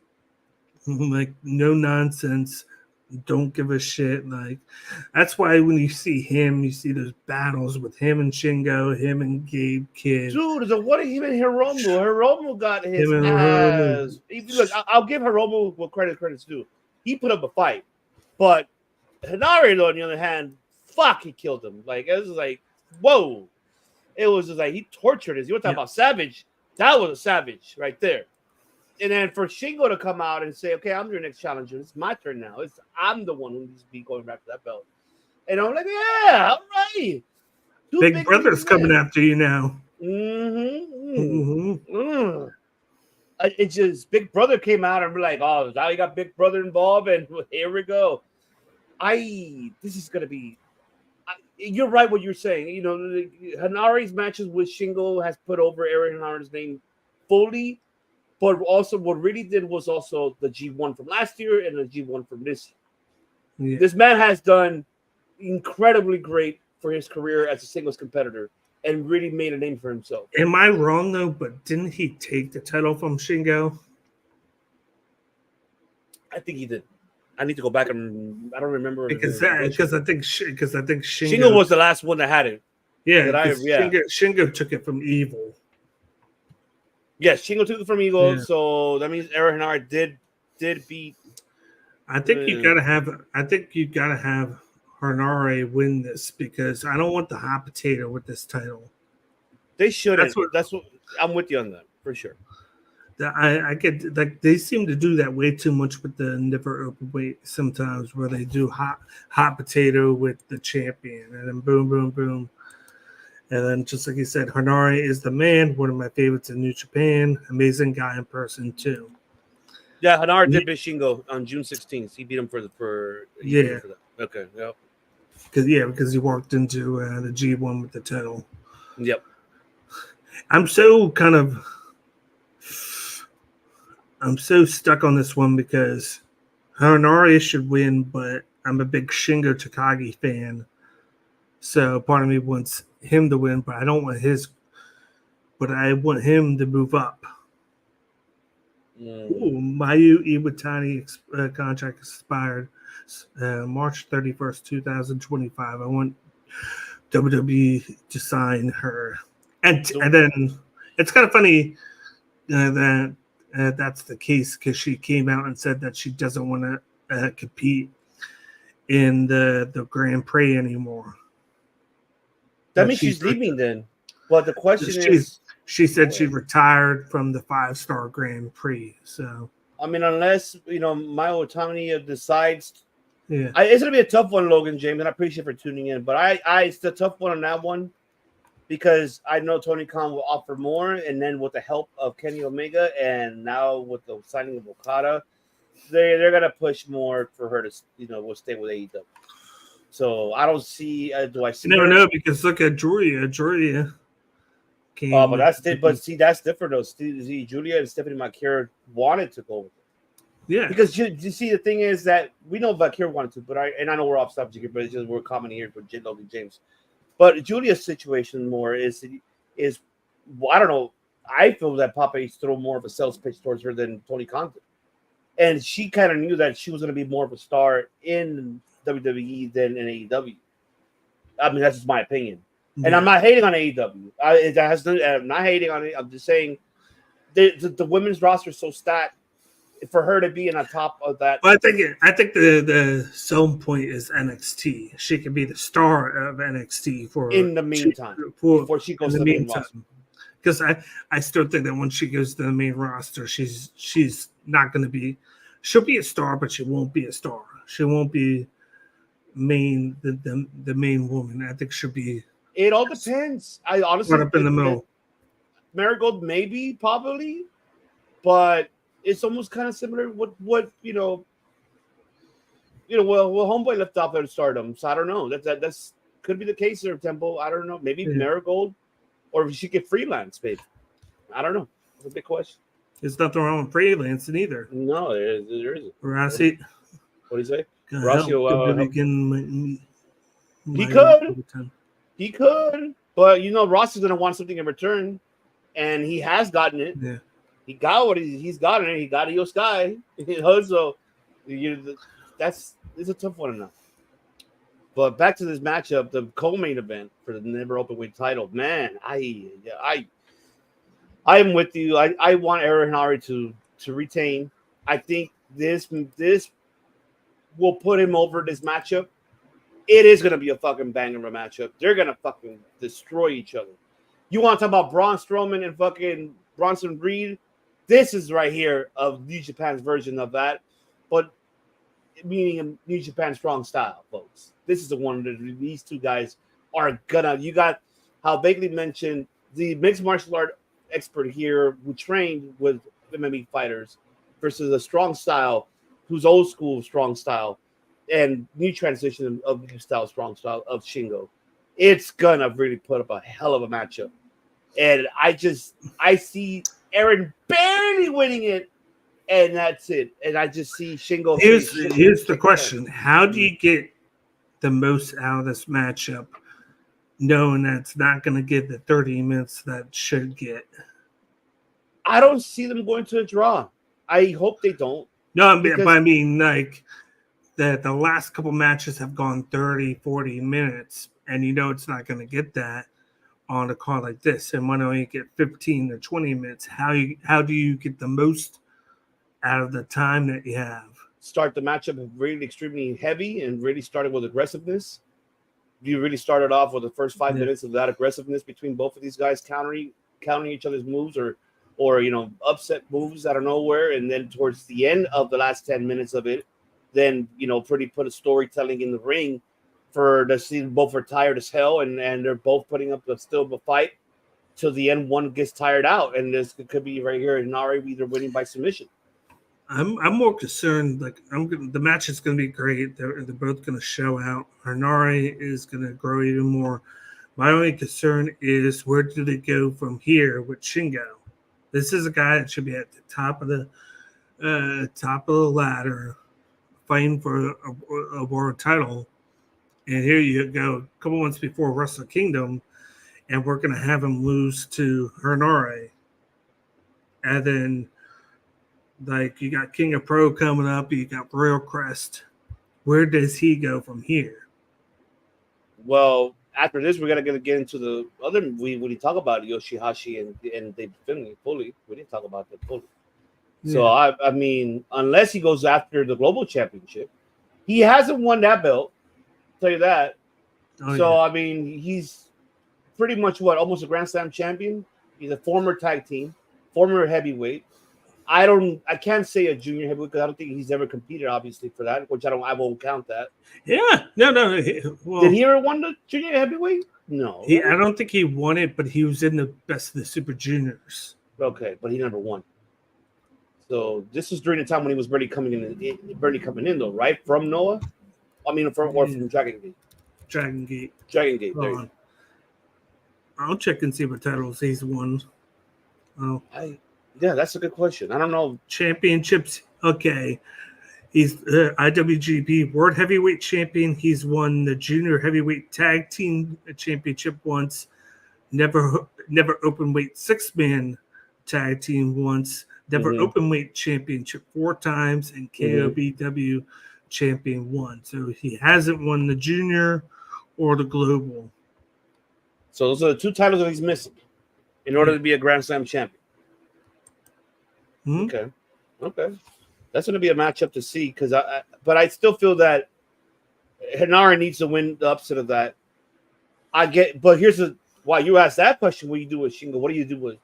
like no nonsense, don't give a shit. Like that's why when you see him, you see those battles with him and Shingo, him and Gabe Kidd. Dude, what him and Hiromu? Hiromu got his ass. Look, I'll give Hiromu what credit's due. He put up a fight, but Hanari, on the other hand, he killed him. Like it was like, whoa! It was just like he tortured us. You want to talk about savage? That was a savage right there. And then for Shingo to come out and say, "Okay, I'm your next challenger. It's my turn now. I'm the one who needs to be going back to that belt." And I'm like, "Yeah, all right." Big Brother's coming after you now. It's just Big Brother came out and we're like, "Oh, now you got Big Brother involved," and here we go. This is gonna be. You're right what you're saying. You know, Hanari's matches with Shingo has put over Aaron Hanari's name fully. But also, what really did was also the G1 from last year and the G1 from this year. Yeah. This man has done incredibly great for his career as a singles competitor and really made a name for himself. Am I wrong, though? But didn't he take the title from Shingo? I think he did. I need to go back and I don't remember. Because I think Shingo was the last one that had it. Yeah, Shingo took it from Evil. Yes, Shingo took it from Eagle, so that means Aaron Henare did beat. I think you gotta have Henare win this because I don't want the hot potato with this title. They should. That's what I'm with you on that for sure. I get like they seem to do that way too much with the never open weight sometimes, where they do hot potato with the champion, and then boom, boom, boom, and then just like you said, Hanare is the man, one of my favorites in New Japan, amazing guy in person too. Yeah, Hanara did beat Shingo on June 16th. He beat him for yeah. For that. Okay, yep. Because he walked into the G1 with the title. Yep. I'm so stuck on this one because Hanare should win, but I'm a big Shingo Takagi fan. So part of me wants him to win, but I don't want but I want him to move up. Ooh, Mayu Iwatani contract expired March 31st, 2025. I want WWE to sign her. And then it's kind of funny that that's the case because she came out and said that she doesn't want to compete in the Grand Prix anymore. That means she's leaving then. Well, the question is... She said she retired from the 5-star Grand Prix. So I mean, unless Mayu Iwatani decides... Yeah, it's gonna be a tough one, Logan James, and I appreciate for tuning in. But it's the tough one on that one because I know Tony Khan will offer more, and then with the help of Kenny Omega, and now with the signing of Okada, they're gonna push more for her to will stay with AEW. So I don't see. Do I see? You never know because look at Julia. Oh, but that's different though. See, Julia and Stephanie McCure wanted to go with it. Yeah, because you see the thing is that we know Vakir wanted to, but I know we're off subject here, but it's just we're commenting here for Logan James. But Julia's situation more is I don't know. I feel that Papa Ace threw more of a sales pitch towards her than Tony Khan did. And she kind of knew that she was going to be more of a star in WWE than in AEW. I mean, that's just my opinion. Yeah. And I'm not hating on AEW. I'm not hating on it. I'm just saying the women's roster is so stacked for her to be in the top of that. Well, I think the selling point is NXT. She could be the star of NXT in the meantime before she goes to the main roster. Because I still think that when she goes to the main roster, she's not going to be. She'll be a star, but she won't be a star. She won't be the main woman. I think she'll be. It all depends. I honestly right up in the middle. Marigold maybe, probably, but it's almost kind of similar. What well, Homeboy left off at Stardom, so I don't know. That's could be the case there, Temple. I don't know. Maybe Marigold, or if she could freelance, baby. I don't know. It's a big question. There's nothing wrong with freelancing either. No, there isn't. Rossi. What do you say? Rossi He could, but Rossi's gonna want something in return, and he has gotten it. Yeah. He got what he's gotten it. He got Io Sky. So it's a tough one enough. But back to this matchup, the co-main event for the never open weight title. Man, I am with you. I want Aaron Henare to retain. I think this will put him over this matchup. It is going to be a fucking banger of a matchup. They're going to fucking destroy each other. You want to talk about Braun Strowman and fucking Bronson Reed? This is right here of New Japan's version of that, but meaning New Japan strong style, folks. This is the one that these two guys are gonna. You got how vaguely mentioned the mixed martial art expert here who trained with MMA fighters versus a strong style who's old school strong style and new transition of new style strong style of Shingo. It's gonna really put up a hell of a matchup, and I see Aaron barely winning it, and that's it. And I just see Shingo. Here's the question: how do you get the most out of this matchup, knowing that it's not going to get the 30 minutes that it should get? I don't see them going to a draw. I hope they don't. No, but I mean, like that the last couple matches have gone 30, 40 minutes, and it's not going to get that on a card like this, and when you get 15 or 20 minutes, how do you get the most out of the time that you have? Start the matchup really extremely heavy and really started with aggressiveness. You really started off with the first 5 minutes of that aggressiveness between both of these guys, countering each other's moves or or upset moves out of nowhere, and then towards the end of the last 10 minutes of it, then pretty put a storytelling in the ring for the scene. Both are tired as hell, and they're both putting up still a fight till the end. One gets tired out, and this could be right here Nari either winning by submission. I'm more concerned. Like the match is going to be great. They're both going to show out. Nari is going to grow even more. My only concern is where do they go from here with Shingo? This is a guy that should be at the top of the ladder, fighting for a world title. And here you go, a couple months before Wrestle Kingdom, and we're going to have him lose to Hernare. And then, like, you got King of Pro coming up, you got Royal Crest. Where does he go from here? Well, after this, we're going to get into the other. We didn't talk about Yoshihashi and David Finlay fully. We didn't talk about that fully. Yeah. So, I mean, unless he goes after the Global Championship, he hasn't won that belt. Tell you that. Oh, so yeah. I mean, he's pretty much almost a Grand Slam champion. He's a former tag team, former heavyweight. I can't say a junior heavyweight because I don't think he's ever competed, obviously, for that, which I won't count that. Yeah, no. Well, did he ever win the junior heavyweight? No, I don't think he won it, but he was in the best of the Super Juniors. Okay, but he never won. So this was during the time when he was barely coming in, though, right? From Noah. I mean, from Dragon Gate. Dragon Gate. There you go. I'll check and see what titles he's won. Oh, yeah, that's a good question. I don't know. Championships. Okay. He's IWGP World Heavyweight Champion. He's won the Junior Heavyweight Tag Team Championship once. Never Openweight 6-man Tag Team once. Never Openweight Championship 4 times. And KOBW Champion 1. So he hasn't won the Junior or the Global. So those are the 2 titles that he's missing in order to be a Grand Slam champion. Okay. That's going to be a matchup to see but I still feel that Henare needs to win the upset of that. But here's why you asked that question. What do you do with Shingo? What do you do with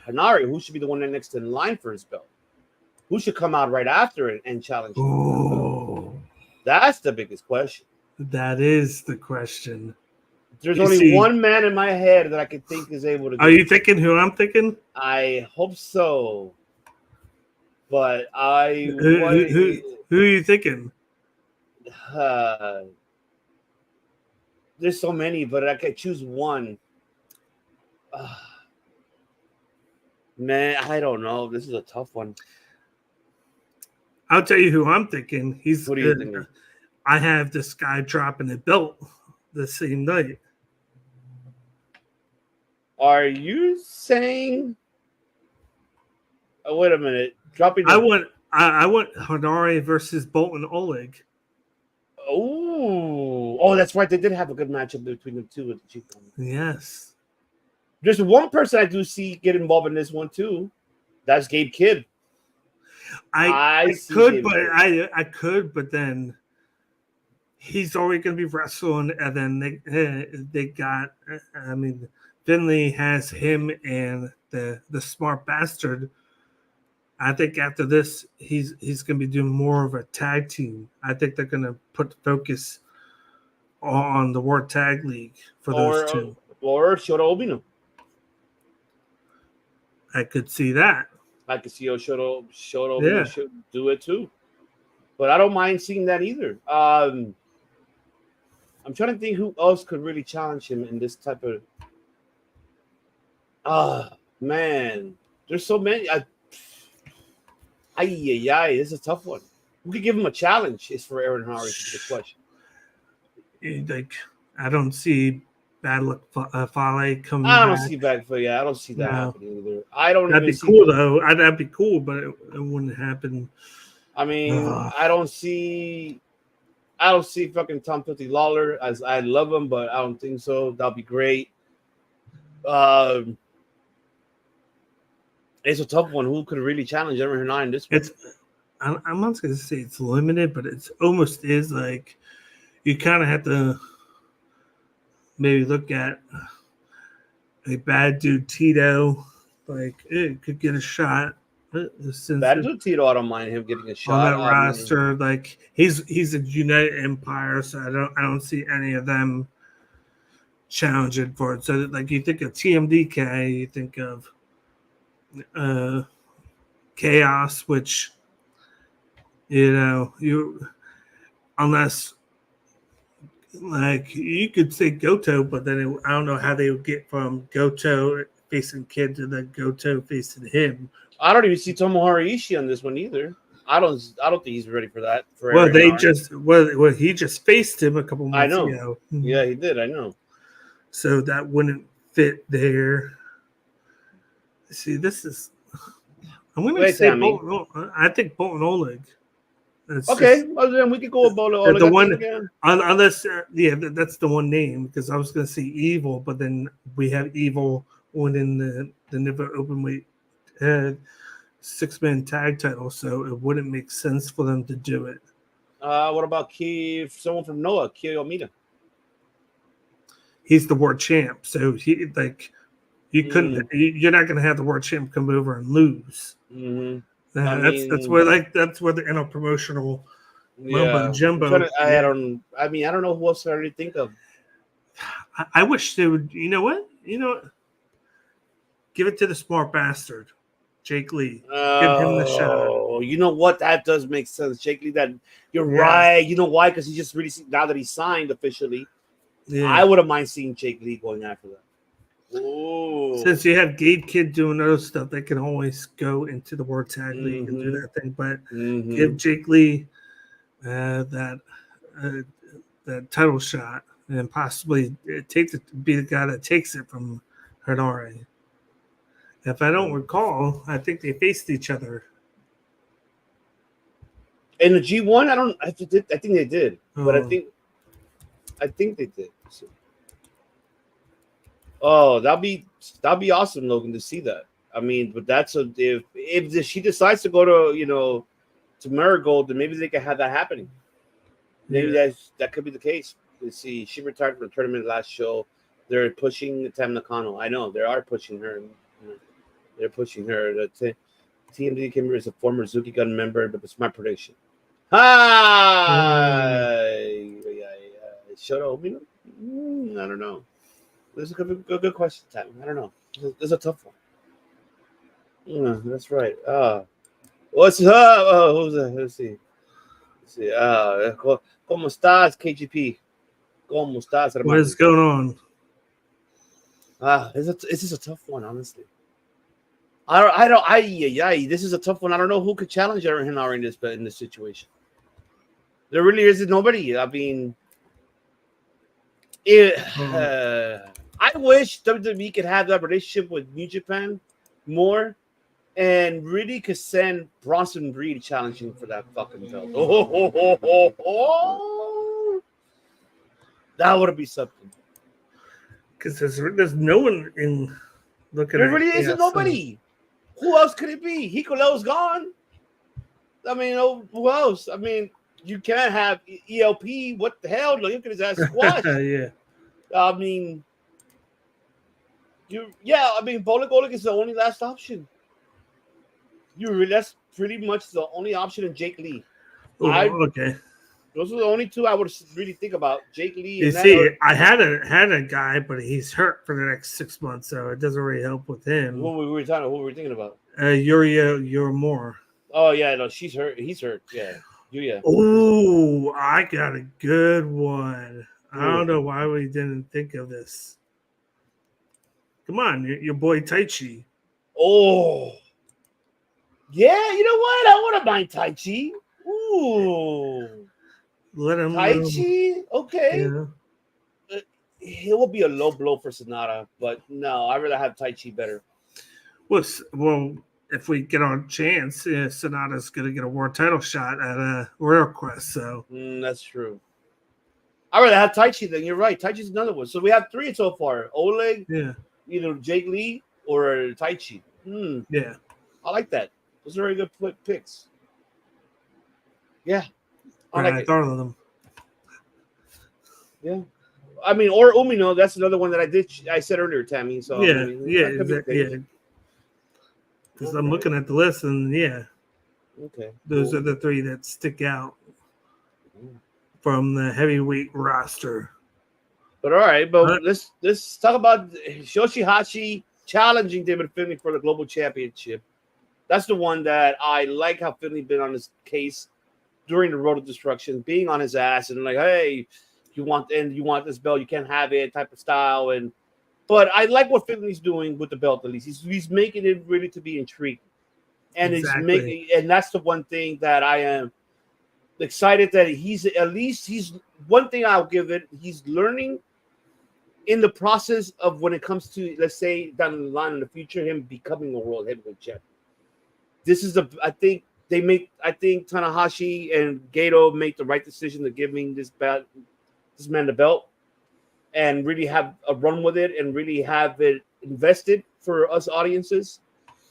Henare? Who should be the one next in line for his belt? Who should come out right after it and challenge him? Oh, that's the biggest question. That is the question. There's only one man in my head that I can think is able to do. Are you thinking who I'm thinking? I hope so. But who are you thinking? There's so many, but I can choose one. Man, I don't know. This is a tough one. I'll tell you who I'm thinking. What are you thinking? I have this guy dropping the belt the same night. Are you saying? Oh, wait a minute. I want Henare versus Bolton Oleg. Oh, that's right. They did have a good matchup between the two with the Chief. Yes. There's one person I do see get involved in this one too. That's Gabe Kidd. I could, but then he's already going to be wrestling, and then they got. I mean, Finlay has him and the smart bastard. I think after this, he's going to be doing more of a tag team. I think they're going to put focus on the World Tag League for those two. Or Shota Obino. I could see that. I could see Shota Obino should do it too. But I don't mind seeing that either. I'm trying to think who else could really challenge him in this type of. Man, there's so many. This is a tough one. We could give him a challenge. Is for Aaron Howard is the question. Like, I don't see Bad Luck Fale coming. I don't see Bad Luck. Yeah, I don't see that happening either. I don't. That'd be cool though. That'd be cool, but it wouldn't happen. I mean, I don't see fucking Tom Filthy Lawler. As I love him, but I don't think so. That'll be great. It's a tough one. Who could really challenge Aaron Hernandez in this one? I'm not going to say it's limited, but it's almost is like you kind of have to maybe look at a Bad Dude Tito like it could get a shot. Since Banjo Tito, I don't mind him getting a shot on that roster. Like he's a United Empire, so I don't see any of them challenging for it. So like you think of TMDK, you think of Chaos, which you unless like you could say Goto, but then I don't know how they would get from Goto facing Kid to then Goto facing him. I don't even see Tomohiro Ishii on this one either. I don't think he's ready for that. He just faced him a couple months ago. ago. Yeah, he did. I know. So that wouldn't fit there. See, this is. I'm going to say I think Bolton Oleg. Okay, well, then we could go with Bolton Oleg. The one, unless that's the one name because I was going to say Evil, but then we have Evil winning the never openweight 6-man tag title, so it wouldn't make sense for them to do it. What about someone from Noah, Kiyomiya? He's the world champ, so he like you couldn't. You're not going to have the world champ come over and lose. Mm-hmm. That's where the interpromotional mumbo jumbo. I don't know who else I already think of. I wish they would. You know what? Give it to the smart bastard, Jake Lee. Give him the shot. Oh, you know what? That does make sense, Jake Lee. That you're right. You know why? Because he just really now that he's signed officially. Yeah. I wouldn't mind seeing Jake Lee going after that. Ooh. Since you have Gabe Kidd doing other stuff, they can always go into the World Tag League and do that thing. But give Jake Lee that title shot and possibly be the guy that takes it from Hanare. If I don't recall, I think they faced each other. In the G1, I think they did. But I think they did. So. Oh, that'd be awesome, Logan, to see that. I mean, but that's if she decides to go to to Marigold, then maybe they can have that happening. Maybe that could be the case. You see, she retired from the tournament last show. They're pushing Tam Nakano. I know they are pushing her. They're pushing her. TMD Kimber is a former Zuki Gun member, but it's my prediction. Hi. Shoto Omino? I don't know. This is a good question, Tam. I don't know. This is a tough one. Yeah, that's right. What's up? Oh, who's that? Let's see. ¿Cómo estás, KGP? ¿Cómo estás, hermano? What is going on? This is a tough one, honestly. This is a tough one. I don't know who could challenge Henare in this situation. There really isn't nobody. I mean, I wish WWE could have that relationship with New Japan more and really could send Bronson Reed challenging for that fucking belt. That would be something. Because there's no one in looking. There really isn't nobody. Who else could it be? Hikuleo's gone. I mean, who else? I mean, you can't have ELP. What the hell? Look at his ass squash. Yeah. I mean, Bolek Oleg is the only last option. That's pretty much the only option in Jake Lee. Okay. Those are the only two I would really think about. Jake Lee. You see, I had a guy, but he's hurt for the next 6 months, so it doesn't really help with him. What were we thinking about? Yuria. Oh yeah, no, she's hurt. He's hurt. Yeah, Yuya. Oh, I got a good one. I don't know why we didn't think of this. Come on, your boy Taichi. Oh, yeah. You know what? I want to mind Taichi. Ooh. Let him Taichi, okay. Yeah. It will be a low blow for Sonata, but no, I'd rather have Taichi better. Well, if we get our chance, Sonata's going to get a world title shot at a Royal Quest. So that's true. I'd rather have Taichi then. You're right. Taichi's another one. So we have 3 so far: Oleg, either Jake Lee or Taichi. Yeah, I like that. Those are very good picks. Yeah. I thought of them. Yeah, I mean, or Umino. That's another one that I said earlier, Tammy. So yeah. Because I'm looking at the list, and Okay. those are the three that stick out from the heavyweight roster. But all right, but let's talk about Yoshihashi challenging David Finlay for the global championship. That's the one that I like how Finlay been on his case during the Road of Destruction, being on his ass and like, hey, you want this belt, you can't have it type of style. But I like what Finlay's doing with the belt at least. He's making it really to be intriguing. And and that's the one thing that I am excited that he's one thing I'll give it, he's learning in the process of when it comes to, let's say, down the line in the future, him becoming a world heavyweight champion. This is I think Tanahashi and Gato made the right decision to giving this man the belt and really have a run with it and really have it invested for us audiences.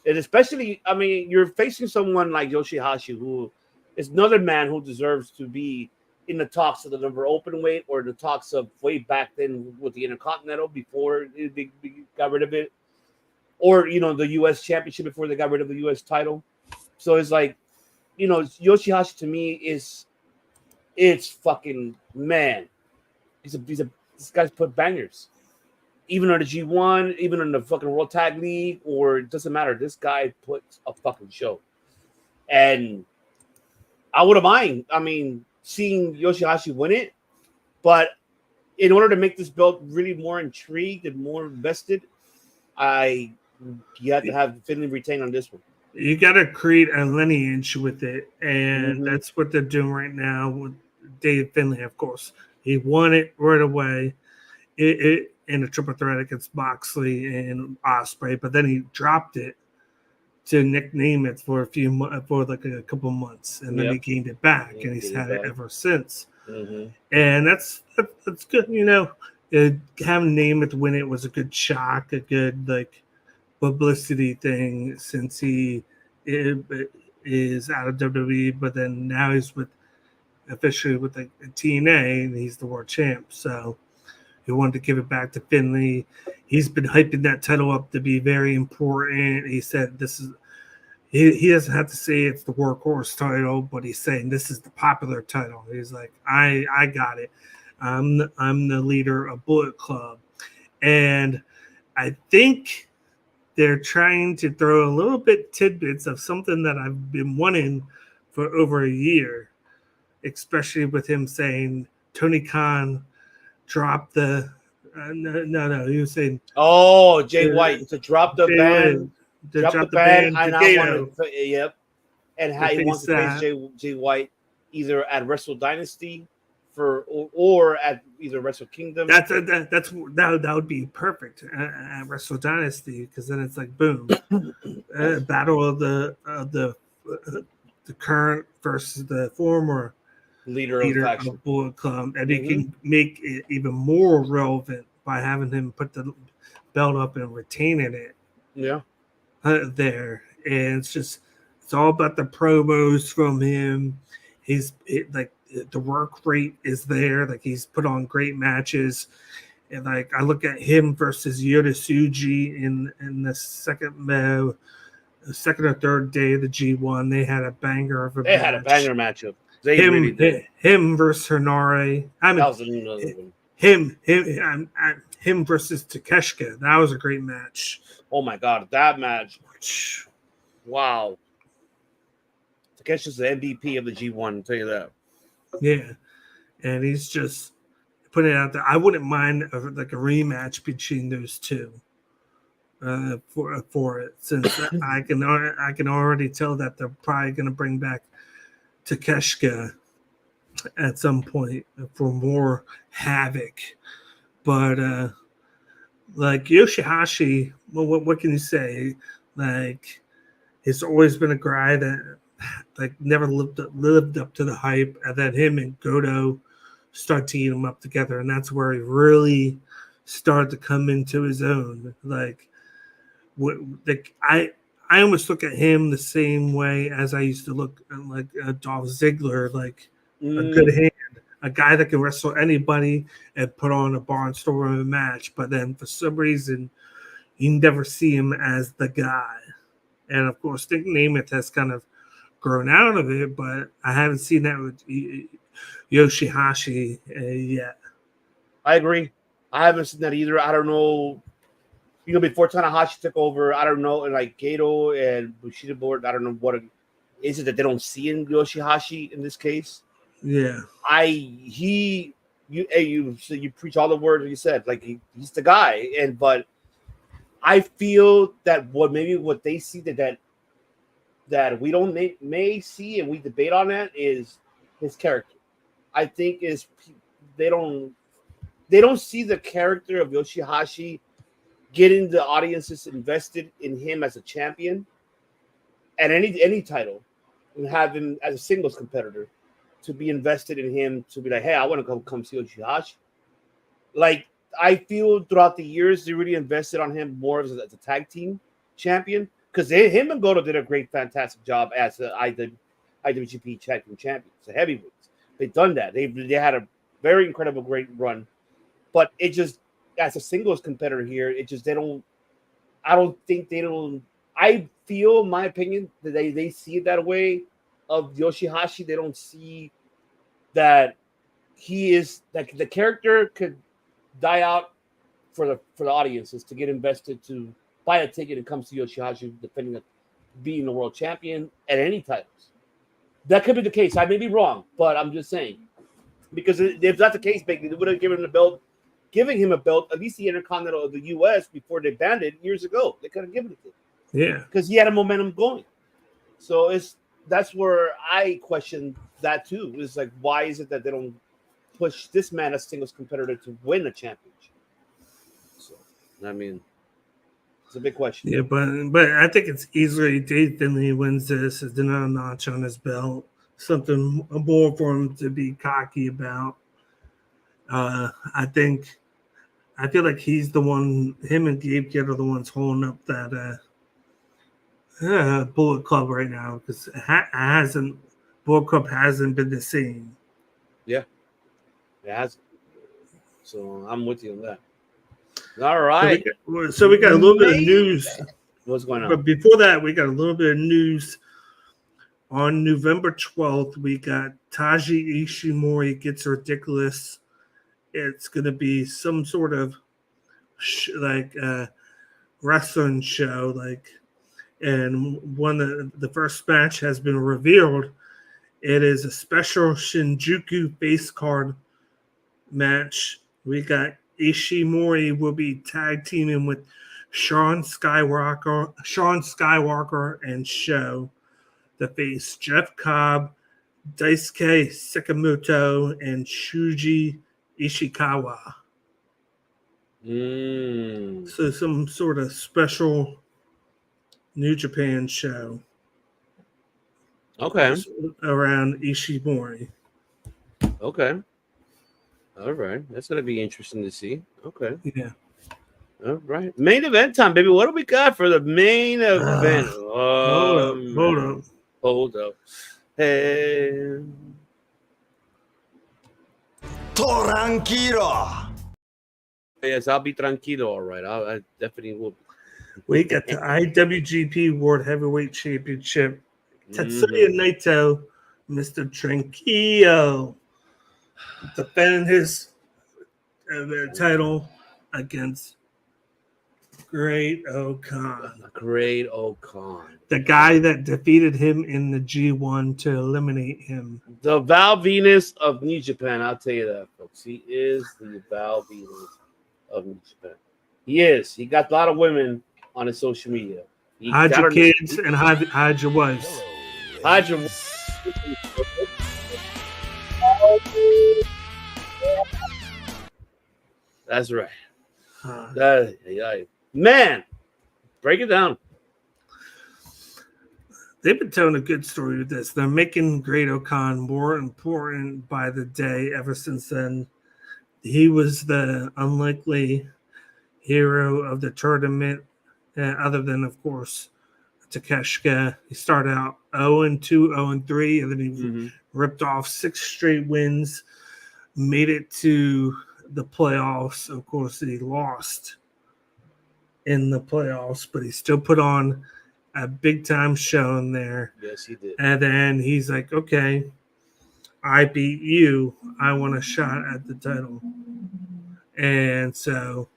And especially, I mean, you're facing someone like Yoshihashi, who is another man who deserves to be in the talks of the number open weight or the talks of way back then with the Intercontinental before they got rid of it, or the U.S. Championship before they got rid of the U.S. title. So it's like, Yoshihashi to me it's fucking man. This guy's put bangers, even on the G1, even on the fucking World Tag League, or it doesn't matter. This guy puts a fucking show, and I wouldn't mind. I mean, seeing Yoshihashi win it, but in order to make this belt really more intrigued and more invested, you have to have Finlay retain on this one. You got to create a lineage with it, and that's what they're doing right now with Dave Finlay. Of course, he won it right away in a triple threat against Moxley and Ospreay, but then he dropped it to Nick Nemeth for a couple months, and then he gained it back, and he's had it ever since. And that's good. Having Nemeth win it was a good shock, a good publicity thing, since he is out of WWE, but then now he's officially with the TNA, and he's the world champ. So he wanted to give it back to Finlay. He's been hyping that title up to be very important. He said this is. He doesn't have to say it's the workhorse title, but he's saying this is the popular title. He's like, I got it. I'm the leader of Bullet Club, and I think they're trying to throw a little bit tidbits of something that I've been wanting for over a year, especially with him saying Tony Khan dropped the he was saying Jay White to drop the ban. Drop the ban, and I want to, and how he wants to face Jay White either at Wrestle Dynasty or at either Wrestle Kingdom. That would be perfect at Wrestle Dynasty, because then it's like boom, battle of the current versus the former leader of Bullet Club, and he can make it even more relevant by having him put the belt up and retaining it. Yeah. There, and it's all about the promos from him. The work rate is there. Like, he's put on great matches, and like I look at him versus Yota Tsuji in the second or third day of the G1. They had a banger of a match. Had a banger matchup. Him versus Hanare. Him versus Takeshita. That was a great match. Oh my god, that match! Wow, Takeshi's the MVP of the G1. I'll tell you that. Yeah, and he's just putting it out there. I wouldn't mind a rematch between those two for it, since I can already tell that they're probably going to bring back Takeshita at some point for more havoc. But like Yoshihashi, well, what can you say? Like, he's always been a guy that never lived up to the hype, and then him and Goto start teaming him up together, and that's where he really started to come into his own. I almost look at him the same way as I used to look at Dolph Ziggler, a good hand. A guy that can wrestle anybody and put on a barnstorming match, but then for some reason you never see him as the guy. And of course, Nick Nemeth has kind of grown out of it, but I haven't seen that with Yoshihashi yet. I agree. I haven't seen that either. I don't know. Before Tanahashi took over, I don't know, and like Gato and Bushido board, I don't know what is it that they don't see in Yoshihashi in this case. Yeah. You preach all the words you said, like he's the guy, but I feel that what they see that we don't may see and we debate on that is his character. I think they don't see the character of Yoshihashi getting the audiences invested in him as a champion at any title, and have him as a singles competitor to be invested in him, to be like, hey, I want to come see Yoshihashi. Like, I feel throughout the years they really invested on him more as a tag team champion, because him and Goto did a fantastic job as the IWGP tag team champions, the heavyweights. They've done that. They had a very incredible, great run, but it just, as a singles competitor here, I feel, my opinion, that they see it that way of Yoshihashi. They don't see that he is, like, the character could die out for the audiences to get invested to buy a ticket and come see Yoshihashi defending being the world champion at any titles. That could be the case. I may be wrong, but I'm just saying, because if that's the case, they would have given him a belt, at least the Intercontinental of the U.S. before they banned it years ago. They could have given it to him. Yeah. Because he had a momentum going. So that's where I question that too. It's like, why is it that they don't push this man as singles competitor to win a championship? So, I mean, it's a big question. Yeah, but I think it's easily Dave Finlay wins this. It's another notch on his belt. Something more for him to be cocky about. I feel like he's the one, him and Gabe Kidd are the ones holding up that Bullet Club right now, because Bullet Club hasn't been the same. Yeah, it hasn't. So I'm with you on that. All right. So we got a little bit of news. What's going on? But before that, we got a little bit of news. On November 12th, we got Taiji Ishimori Gets Ridiculous. It's going to be some sort of wrestling show, and one of the first match has been revealed. It is a special Shinjuku face card match. We got Ishimori will be tag teaming with Sean Skywalker and Sho. The face Jeff Cobb, Daisuke Sakamoto, and Shuji Ishikawa. So some sort of special New Japan show. Okay. Around Ishimori. Okay. All right. That's going to be interesting to see. Okay. Yeah. All right. Main event time, baby. What do we got for the main event? Hold up. Hey. Tranquilo. Yes, I'll be tranquilo. All right. I definitely will. We got the IWGP World Heavyweight Championship. Tetsuya Naito, Mr. Tranquillo, defending his title against Great O'Khan. Great O'Khan. The guy that defeated him in the G1 to eliminate him. The Val Venus of New Japan. I'll tell you that, folks. He is the Val Venus of New Japan. He is. He got a lot of women on his social media. Hide your kids and hide your wives. Hide your. That's right. Man, break it down. They've been telling a good story with this. They're making Great O'Khan more important by the day ever since then. He was the unlikely hero of the tournament, other than, of course, Takeshita. He started out 0-2, 0-3, and then he ripped off 6 straight wins, made it to the playoffs. Of course, he lost in the playoffs, but he still put on a big time showing there. Yes, he did. And then he's like, okay, I beat you. I want a shot at the title. And so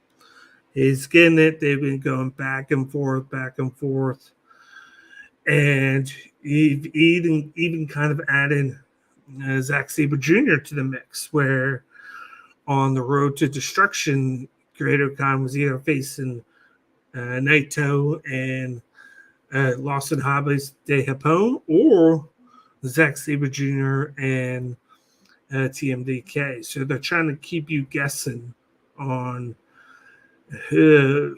he's getting it. They've been going back and forth, back and forth. And he even kind of added Zack Sabre Jr. to the mix, where on the road to destruction, Great-O-Khan was either facing Naito and Lawson Hobbs de Japón, or Zack Sabre Jr. and TMDK. So they're trying to keep you guessing on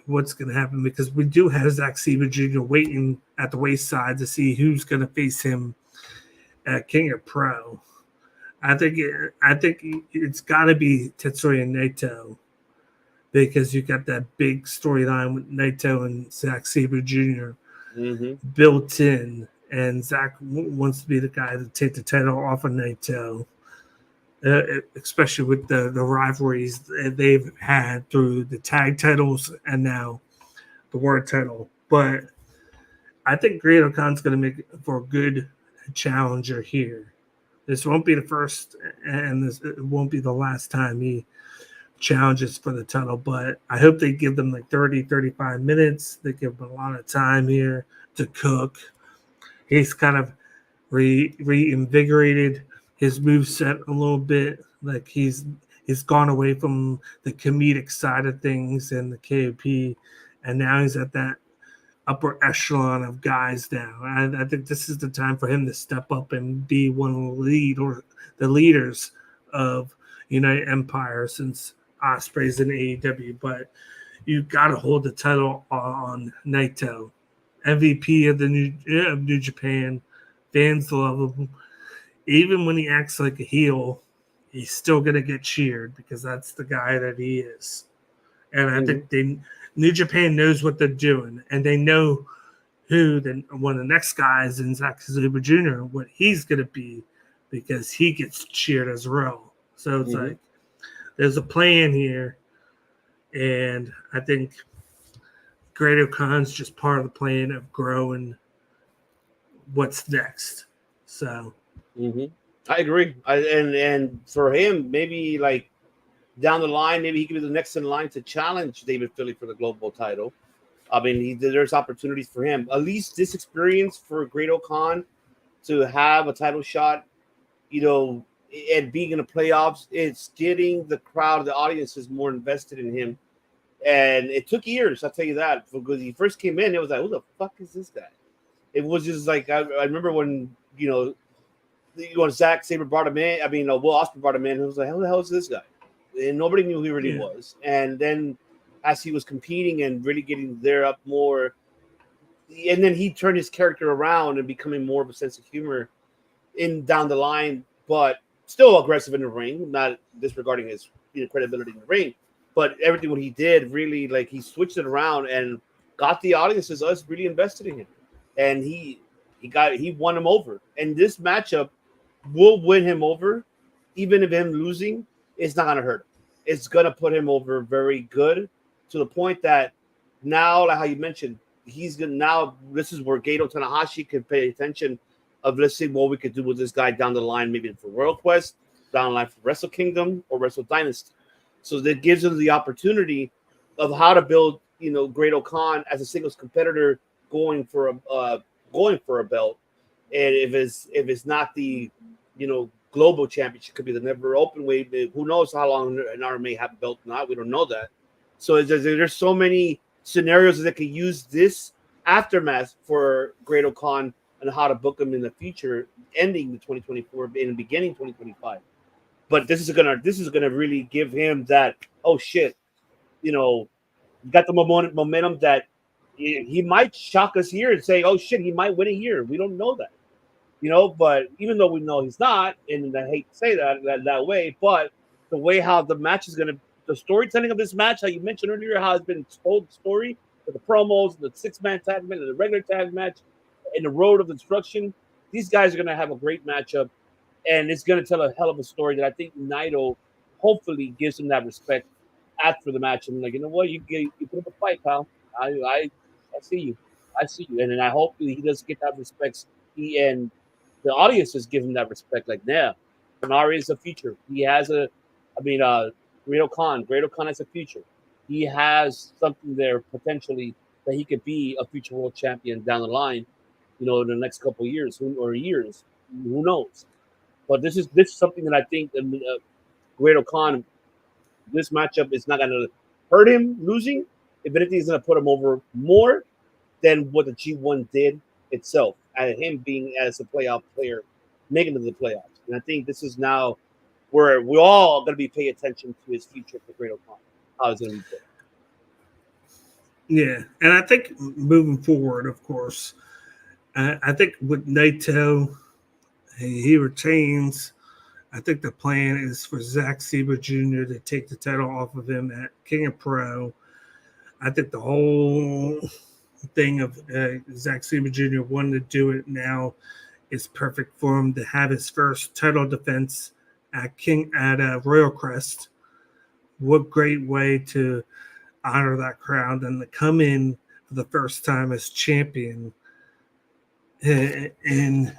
what's going to happen, because we do have Zack Sabre Jr. waiting at the wayside to see who's going to face him at King of Pro. I think it's got to be Tetsuya Naito, because you got that big storyline with Naito and Zack Sabre Jr. Built in, and Zack wants to be the guy to take the title off of Naito, especially with the rivalries that they've had through the tag titles and now the world title. But I think Great-O-Khan's going to make for a good challenger here. This won't be the first, and it won't be the last time he challenges for the title, but I hope they give them like 30, 35 minutes. They give him a lot of time here to cook. He's kind of reinvigorated his moveset a little bit. Like he's gone away from the comedic side of things and the KOP, and now he's at that upper echelon of guys now. I think this is the time for him to step up and be one of the leaders of United Empire, since Ospreay's in AEW. But you got to hold the title on Naito, MVP of the New Japan. Fans love him. Even when he acts like a heel, he's still gonna get cheered, because that's the guy that he is. And I think New Japan knows what they're doing, and they know who one of the next guys in Zack Sabre Jr., what he's going to be, because he gets cheered as well. So it's like there's a plan here, and I think Great-O-Khan's just part of the plan of growing what's next. So I agree. And for him, maybe like down the line, maybe he could be the next in line to challenge David Philly for the global title. I mean, there's opportunities for him. At least this experience for Great-O-Khan to have a title shot, and being in the playoffs, it's getting the crowd, the audience is more invested in him. And it took years, I'll tell you that, because he first came in, it was like, who the fuck is this guy? It was just like, I remember when, Zack Sabre brought him in. I mean, Will Ospreay brought him in. It was like, who the hell is this guy? And nobody knew who he really was. And then as he was competing and really getting there up more, and then he turned his character around and becoming more of a sense of humor down the line, but still aggressive in the ring, not disregarding his credibility in the ring. But everything what he did, really, like, he switched it around and got the audiences, us, really invested in him. And he won him over. And this matchup will win him over, even if him losing. It's not going to hurt him. It's going to put him over very good, to the point that now, like how you mentioned, he's going to now, this is where Gedo Tanahashi can pay attention of, let's see what we could do with this guy down the line, maybe for World Quest, down the line for Wrestle Kingdom or Wrestle Dynasty. So that gives him the opportunity of how to build, Great-O-Khan as a singles competitor going for a belt. And if it's not the, global championship, could be the never open weight. Who knows how long NR may have a belt or not? We don't know that. So there's so many scenarios that could use this aftermath for Great-O-Khan and how to book him in the future, ending the 2024 and beginning 2025. But this is gonna really give him that, oh shit, got the momentum that he might shock us here and say, oh shit, he might win a year. We don't know that. But even though we know he's not, and I hate to say that way, but the way how the match is the storytelling of this match, how you mentioned earlier, how it's been told, the story, with the promos, the 6-man tag match, the regular tag match, and the road of destruction, these guys are going to have a great matchup, and it's going to tell a hell of a story that I think Naito hopefully gives him that respect after the match. And like, you know what, you put up a fight, pal. I see you. I see you, and then I hope he does get that respect. He and the audience is giving that respect. Like, yeah, Bernari is a future. He has a, I mean, Great Khan has a future. He has something there potentially that he could be a future world champion down the line. In the next couple of years or years, who knows? But this is something that I think Great Khan, this matchup is not going to hurt him losing. If anything, it's going to put him over more than what the G1 did itself, and him being as a playoff player, making it to the playoffs. And I think this is now where we're all going to be paying attention to his future for Great Khan. How it's going to be played. Yeah, and I think moving forward, of course, I think with Naito, he retains. I think the plan is for Zack Sabre Jr. to take the title off of him at King of Pro. I think the whole thing of Zack Sabre Jr. wanting to do it now is perfect for him to have his first title defense at Royal Crest. What great way to honor that crowd and to come in for the first time as champion in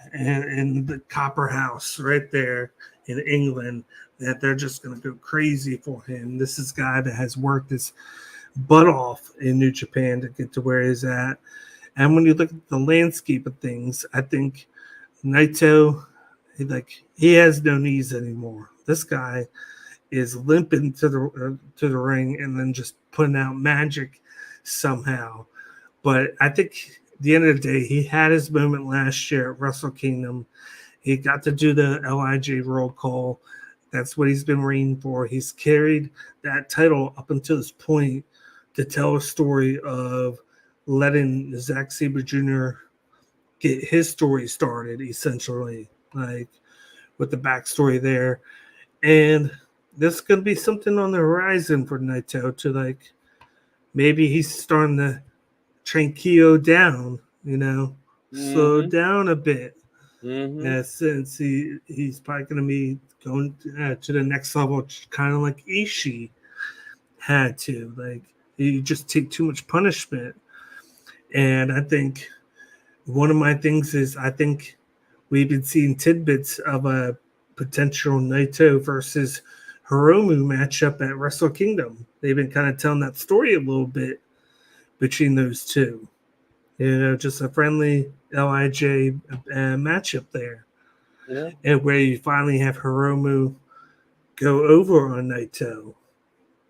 the Copper House right there in England, that they're just going to go crazy for him. This is a guy that has worked his butt off in New Japan to get to where he's at. And when you look at the landscape of things, I think Naito, he has no knees anymore. This guy is limping to the ring and then just putting out magic somehow. But I think at the end of the day, he had his moment last year at Wrestle Kingdom. He got to do the LIJ roll call. That's what he's been waiting for. He's carried that title up until this point to tell a story of letting Zack Sabre Jr. get his story started, essentially, like with the backstory there. And there's going to be something on the horizon for Naito to maybe he's starting to tranquilo down, slow down a bit. Since he's probably going to be going to the next level, kind of like Ishii had to. You just take too much punishment. And I think one of my things is I think we've been seeing tidbits of a potential Naito versus Hiromu matchup at Wrestle Kingdom. They've been kind of telling that story a little bit between those two. Just a friendly LIJ matchup there. Yeah. And where you finally have Hiromu go over on Naito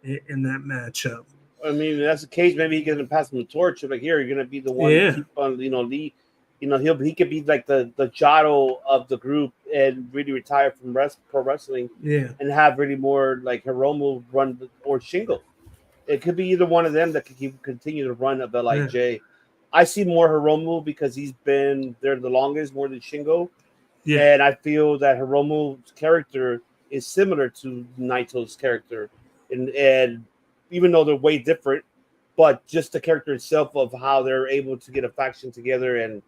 in that matchup. I mean, if that's the case, maybe he can pass him the torch. Like, here, you're going to be the one to keep on, lead. He could be like the Jado of the group and really retire from pro wrestling. Yeah. And have really more like Hiromu run or Shingo. It could be either one of them that could continue to run of LIJ. Yeah. I see more Hiromu because he's been there the longest, more than Shingo. Yeah. And I feel that Hiromu's character is similar to Naito's character. And even though they're way different, but just the character itself of how they're able to get a faction together and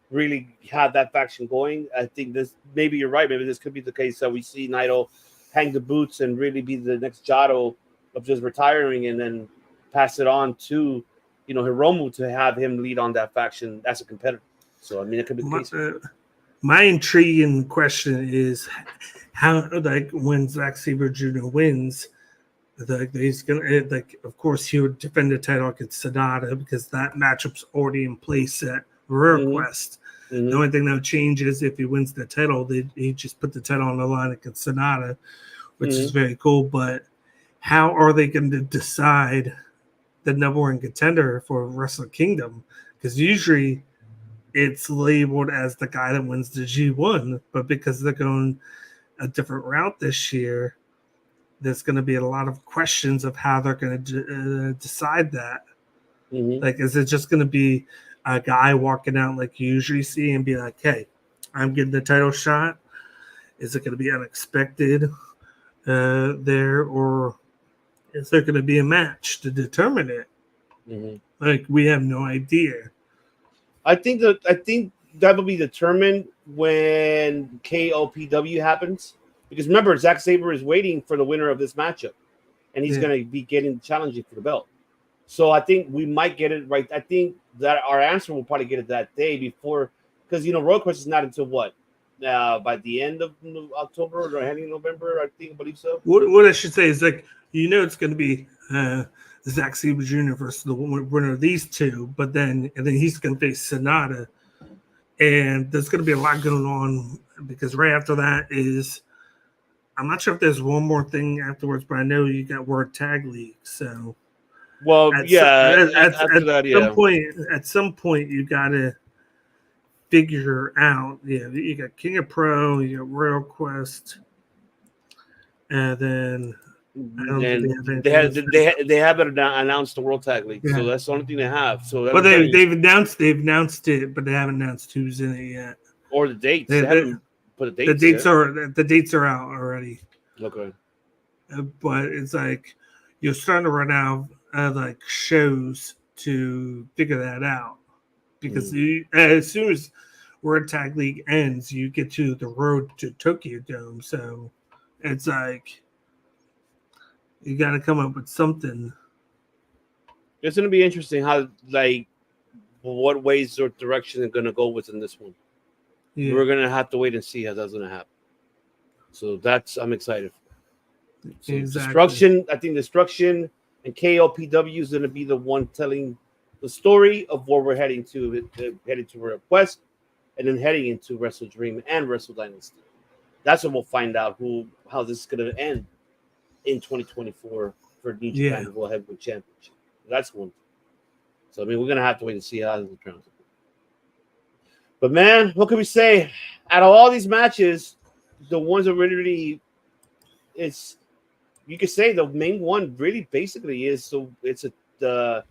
really have that faction going. I think maybe you're right. Maybe this could be the case that we see Naito hang the boots and really be the next Jado of just retiring and then pass it on to, Hiromu to have him lead on that faction as a competitor. So, I mean, it could be the case. My intriguing question is how, when Zack Sabre Jr. wins, he's gonna of course he would defend the title against Sonata because that matchup's already in place at Royal Quest. The only thing that changes if he wins the title, he just put the title on the line against Sonata, which is very cool. But how are they going to decide the number one contender for Wrestle Kingdom? Because usually it's labeled as the guy that wins the G1, but because they're going a different route this year, there's going to be a lot of questions of how they're going to decide that. Is it just going to be a guy walking out like you usually see and be like, hey, I'm getting the title shot? Is it going to be unexpected there, or is there going to be a match to determine it? We have no idea. I think that will be determined when KOPW happens. Because remember, Zack Sabre is waiting for the winner of this matchup, and he's going to be challenging for the belt. So I think we might get it right. I think that our answer will probably get it that day before, because Road Quest is not until what? By the end of October or heading November, I believe so. What I should say is like it's going to be Zack Sabre Jr. versus the winner of these two, but then he's going to face Sonata, and there's going to be a lot going on because right after that is I'm not sure if there's one more thing afterwards, but I know you got World Tag League, so. Well, At some point, you gotta figure out. Yeah, you got King of Pro, you got Royal Quest, and then they haven't announced the World Tag League, so that's the only thing they have. So, but they've announced it, but they haven't announced who's in it yet, or the dates. They haven't put the dates. The dates are out already. Okay, but it's like you're starting to run out of like shows to figure that out because as soon as World Tag League ends, you get to the road to Tokyo Dome. So it's like you got to come up with something. It's going to be interesting how what ways or direction they're going to go with in this one. Yeah. We're going to have to wait and see how that's going to happen. So I'm excited. So exactly. I think Destruction and KOPW is going to be the one telling the story of where we're heading to Royal Quest, and then heading into Wrestle Dream and Wrestle Dynasty. That's when we'll find out how this is going to end in 2024 for New Japan World Heavyweight Championship. That's one thing. So we're going to have to wait and see how this turns out. But man, what can we say? Out of all these matches, the ones that really you could say the main one really basically is the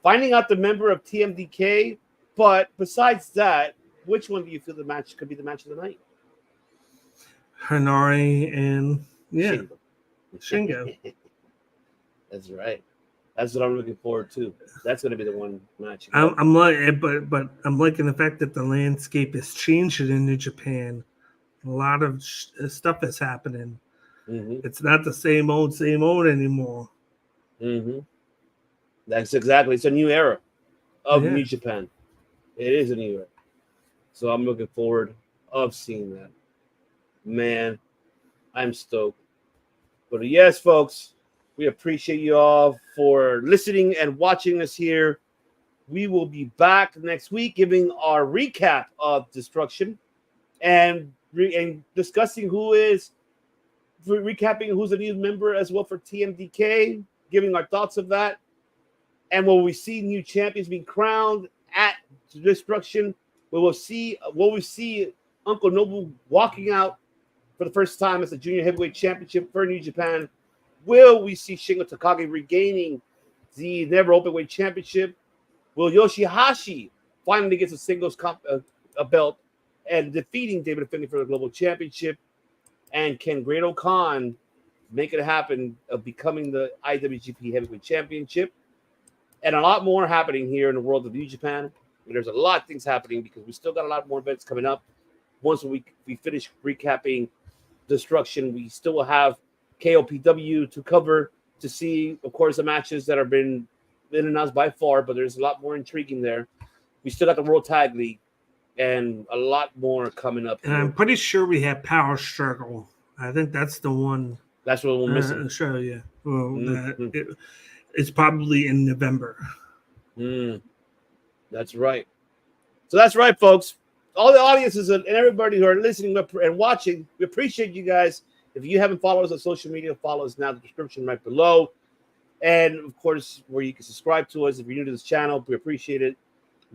finding out the member of TMDK. But besides that, which one do you feel the match could be the match of the night? Hanari and Shingo. That's right. That's what I'm looking forward to. That's going to be the one match. I'm liking the fact that the landscape is changing in New Japan. A lot of stuff is happening. Mm-hmm. It's not the same old anymore. Mm-hmm. That's exactly. It's a new era of New Japan. It is a new era. So I'm looking forward of seeing that. Man, I'm stoked. But yes, folks, we appreciate you all for listening and watching us here. We will be back next week giving our recap of Destruction and discussing recapping who's a new member as well for TMDK, giving our thoughts of that. And when we see new champions being crowned at Destruction, we will see Uncle Nobu walking out for the first time as the Junior Heavyweight Championship for New Japan. Will we see Shingo Takagi regaining the Never Openweight Championship? Will Yoshihashi finally get a singles a belt and defeating David Finlay for the Global Championship? And can Great Khan make it happen of becoming the IWGP Heavyweight Championship? And a lot more happening here in the world of New Japan. There's a lot of things happening because we still got a lot more events coming up. Once we finish recapping Destruction, we still will have KOPW to cover to see, of course, the matches that have been announced by far, but there's a lot more intriguing there. We still got the World Tag League and a lot more coming up. And I'm pretty sure we have Power Struggle. I think that's the one. That's what we're missing. Sure, yeah. Well, it's probably in November. That's right. So that's right, folks. All the audiences and everybody who are listening and watching, we appreciate you guys. If you haven't followed us on social media, follow us now in the description right below. And, of course, where you can subscribe to us. If you're new to this channel, we appreciate it.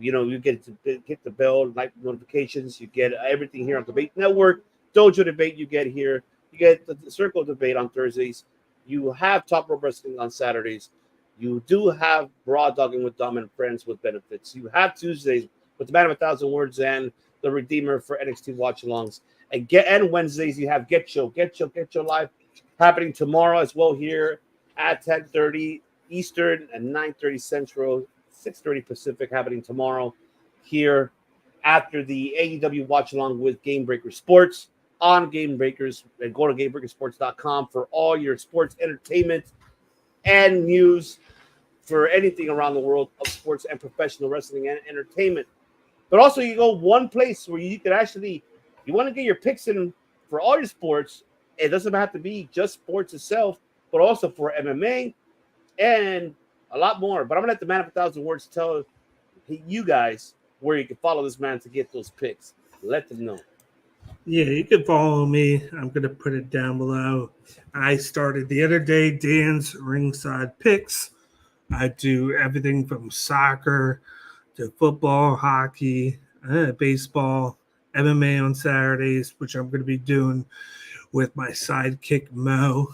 You get to hit the bell, like notifications. You get everything here on Debate Network. Dojo Debate you get here. You get the Circle Debate on Thursdays. You have Top Rope Wrestling on Saturdays. You do have Raw Dogging with Dom and Friends with benefits. You have Tuesdays with the Man of 1,000 Words and the Redeemer for NXT Watch-Alongs. And Wednesdays, you have GETCHO Live happening tomorrow as well here at 10:30 Eastern and 9:30 Central, 6:30 Pacific happening tomorrow here after the AEW Watch-Along with Game Breaker Sports on Game Breakers. And go to GameBreakerSports.com for all your sports entertainment and news for anything around the world of sports and professional wrestling and entertainment. But also, you go one place where you can actually, you want to get your picks in for all your sports. It doesn't have to be just sports itself, but also for MMA and a lot more. But I'm going to let the man of 1,000 words tell you guys where you can follow this man to get those picks. Let them know. Yeah, you can follow me. I'm going to put it down below. I started the other day, Dan's Ringside Picks. I do everything from soccer to football, hockey, baseball, MMA on Saturdays, which I'm going to be doing with my sidekick Mo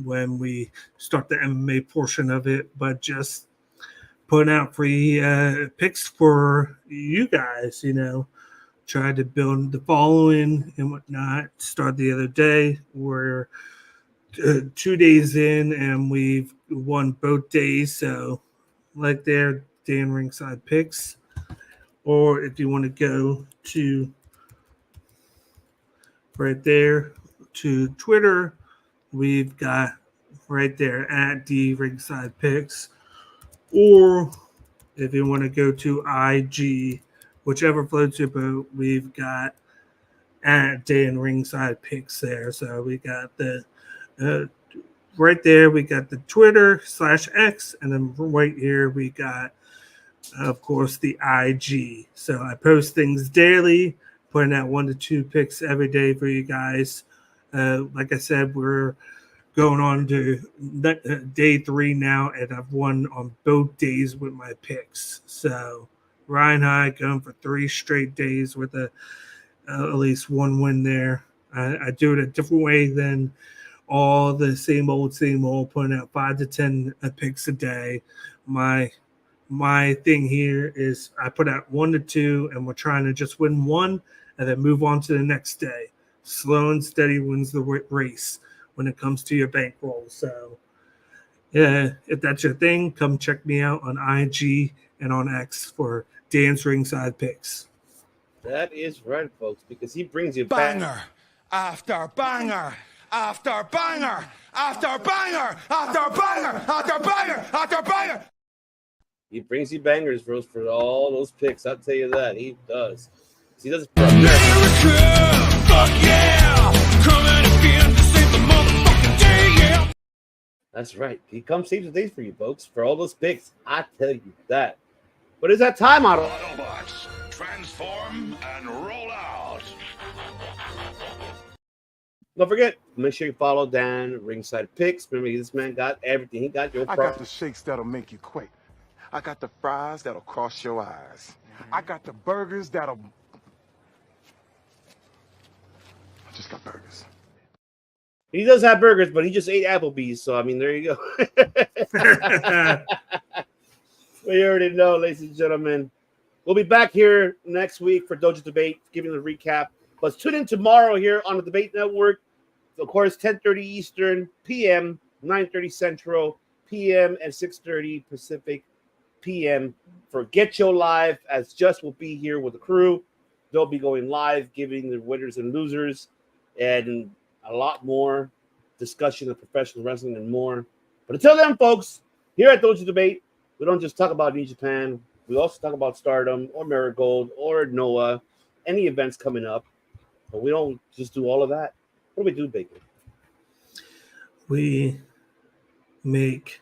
when we start the MMA portion of it. But just putting out free picks for you guys, tried to build the following and whatnot. Start the other day. We're 2 days in and we've won both days. So like there, Dan Ringside Picks. Or if you want to go to right there to Twitter, we've got right there at D Ringside Picks. Or if you want to go to IG, whichever floats your boat, we've got at Dan Ringside Picks there. So we got the right there, we got the Twitter /X, and then right here we got, of course, the IG. So I post things daily, putting out 1 to 2 picks every day for you guys. Like I said, we're going on to day 3 now, and I've won on both days with my picks. So Ryan High going for 3 straight days with at least 1 win there. I do it a different way than all the same old, putting out 5 to 10 picks a day. My thing here is I put out 1 to 2, and we're trying to just win 1 and then move on to the next day. Slow and steady wins the race when it comes to your bankroll. So, yeah, if that's your thing, come check me out on IG and on X for Dan's Ringside Picks. That is right, folks, because he brings you Banger after banger after banger after banger after banger after banger after banger. He brings you bangers, bros, for all those picks. I'll tell you that. He does. He does. America, fuck yeah! Coming again to save the motherfucking day, yeah! That's right. He comes save the day for you, folks, for all those picks. I tell you that. But it's that time, Autobots, transform and roll out. Don't forget, make sure you follow Dan Ringside Picks. Remember, this man got everything. He got your I got the shakes that'll make you quake. I got the fries that'll cross your eyes. I got the burgers that'll... I just got burgers. He does have burgers, but he just ate Applebee's. So, I mean, there you go. We already know, ladies and gentlemen. We'll be back here next week for Dojo Debate, giving a recap. But tune in tomorrow here on the Debate Network. Of course, 10:30 Eastern, PM, 9:30 Central, PM, and 6:30 Pacific, PM for GETCHO Live, as Just will be here with the crew. They'll be going live, giving the winners and losers, and a lot more discussion of professional wrestling and more. But until then, folks, here at Dojo Debate, we don't just talk about New Japan. We also talk about Stardom or Marigold or Noah, any events coming up. But we don't just do all of that. What do we do, Bacon? We make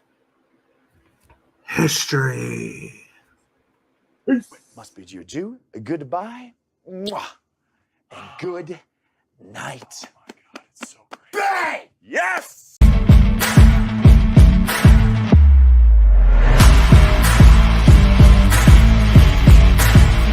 history. Must bid you adieu, a goodbye, mwah, and good night. Oh my God, it's so great. Bang! Yes!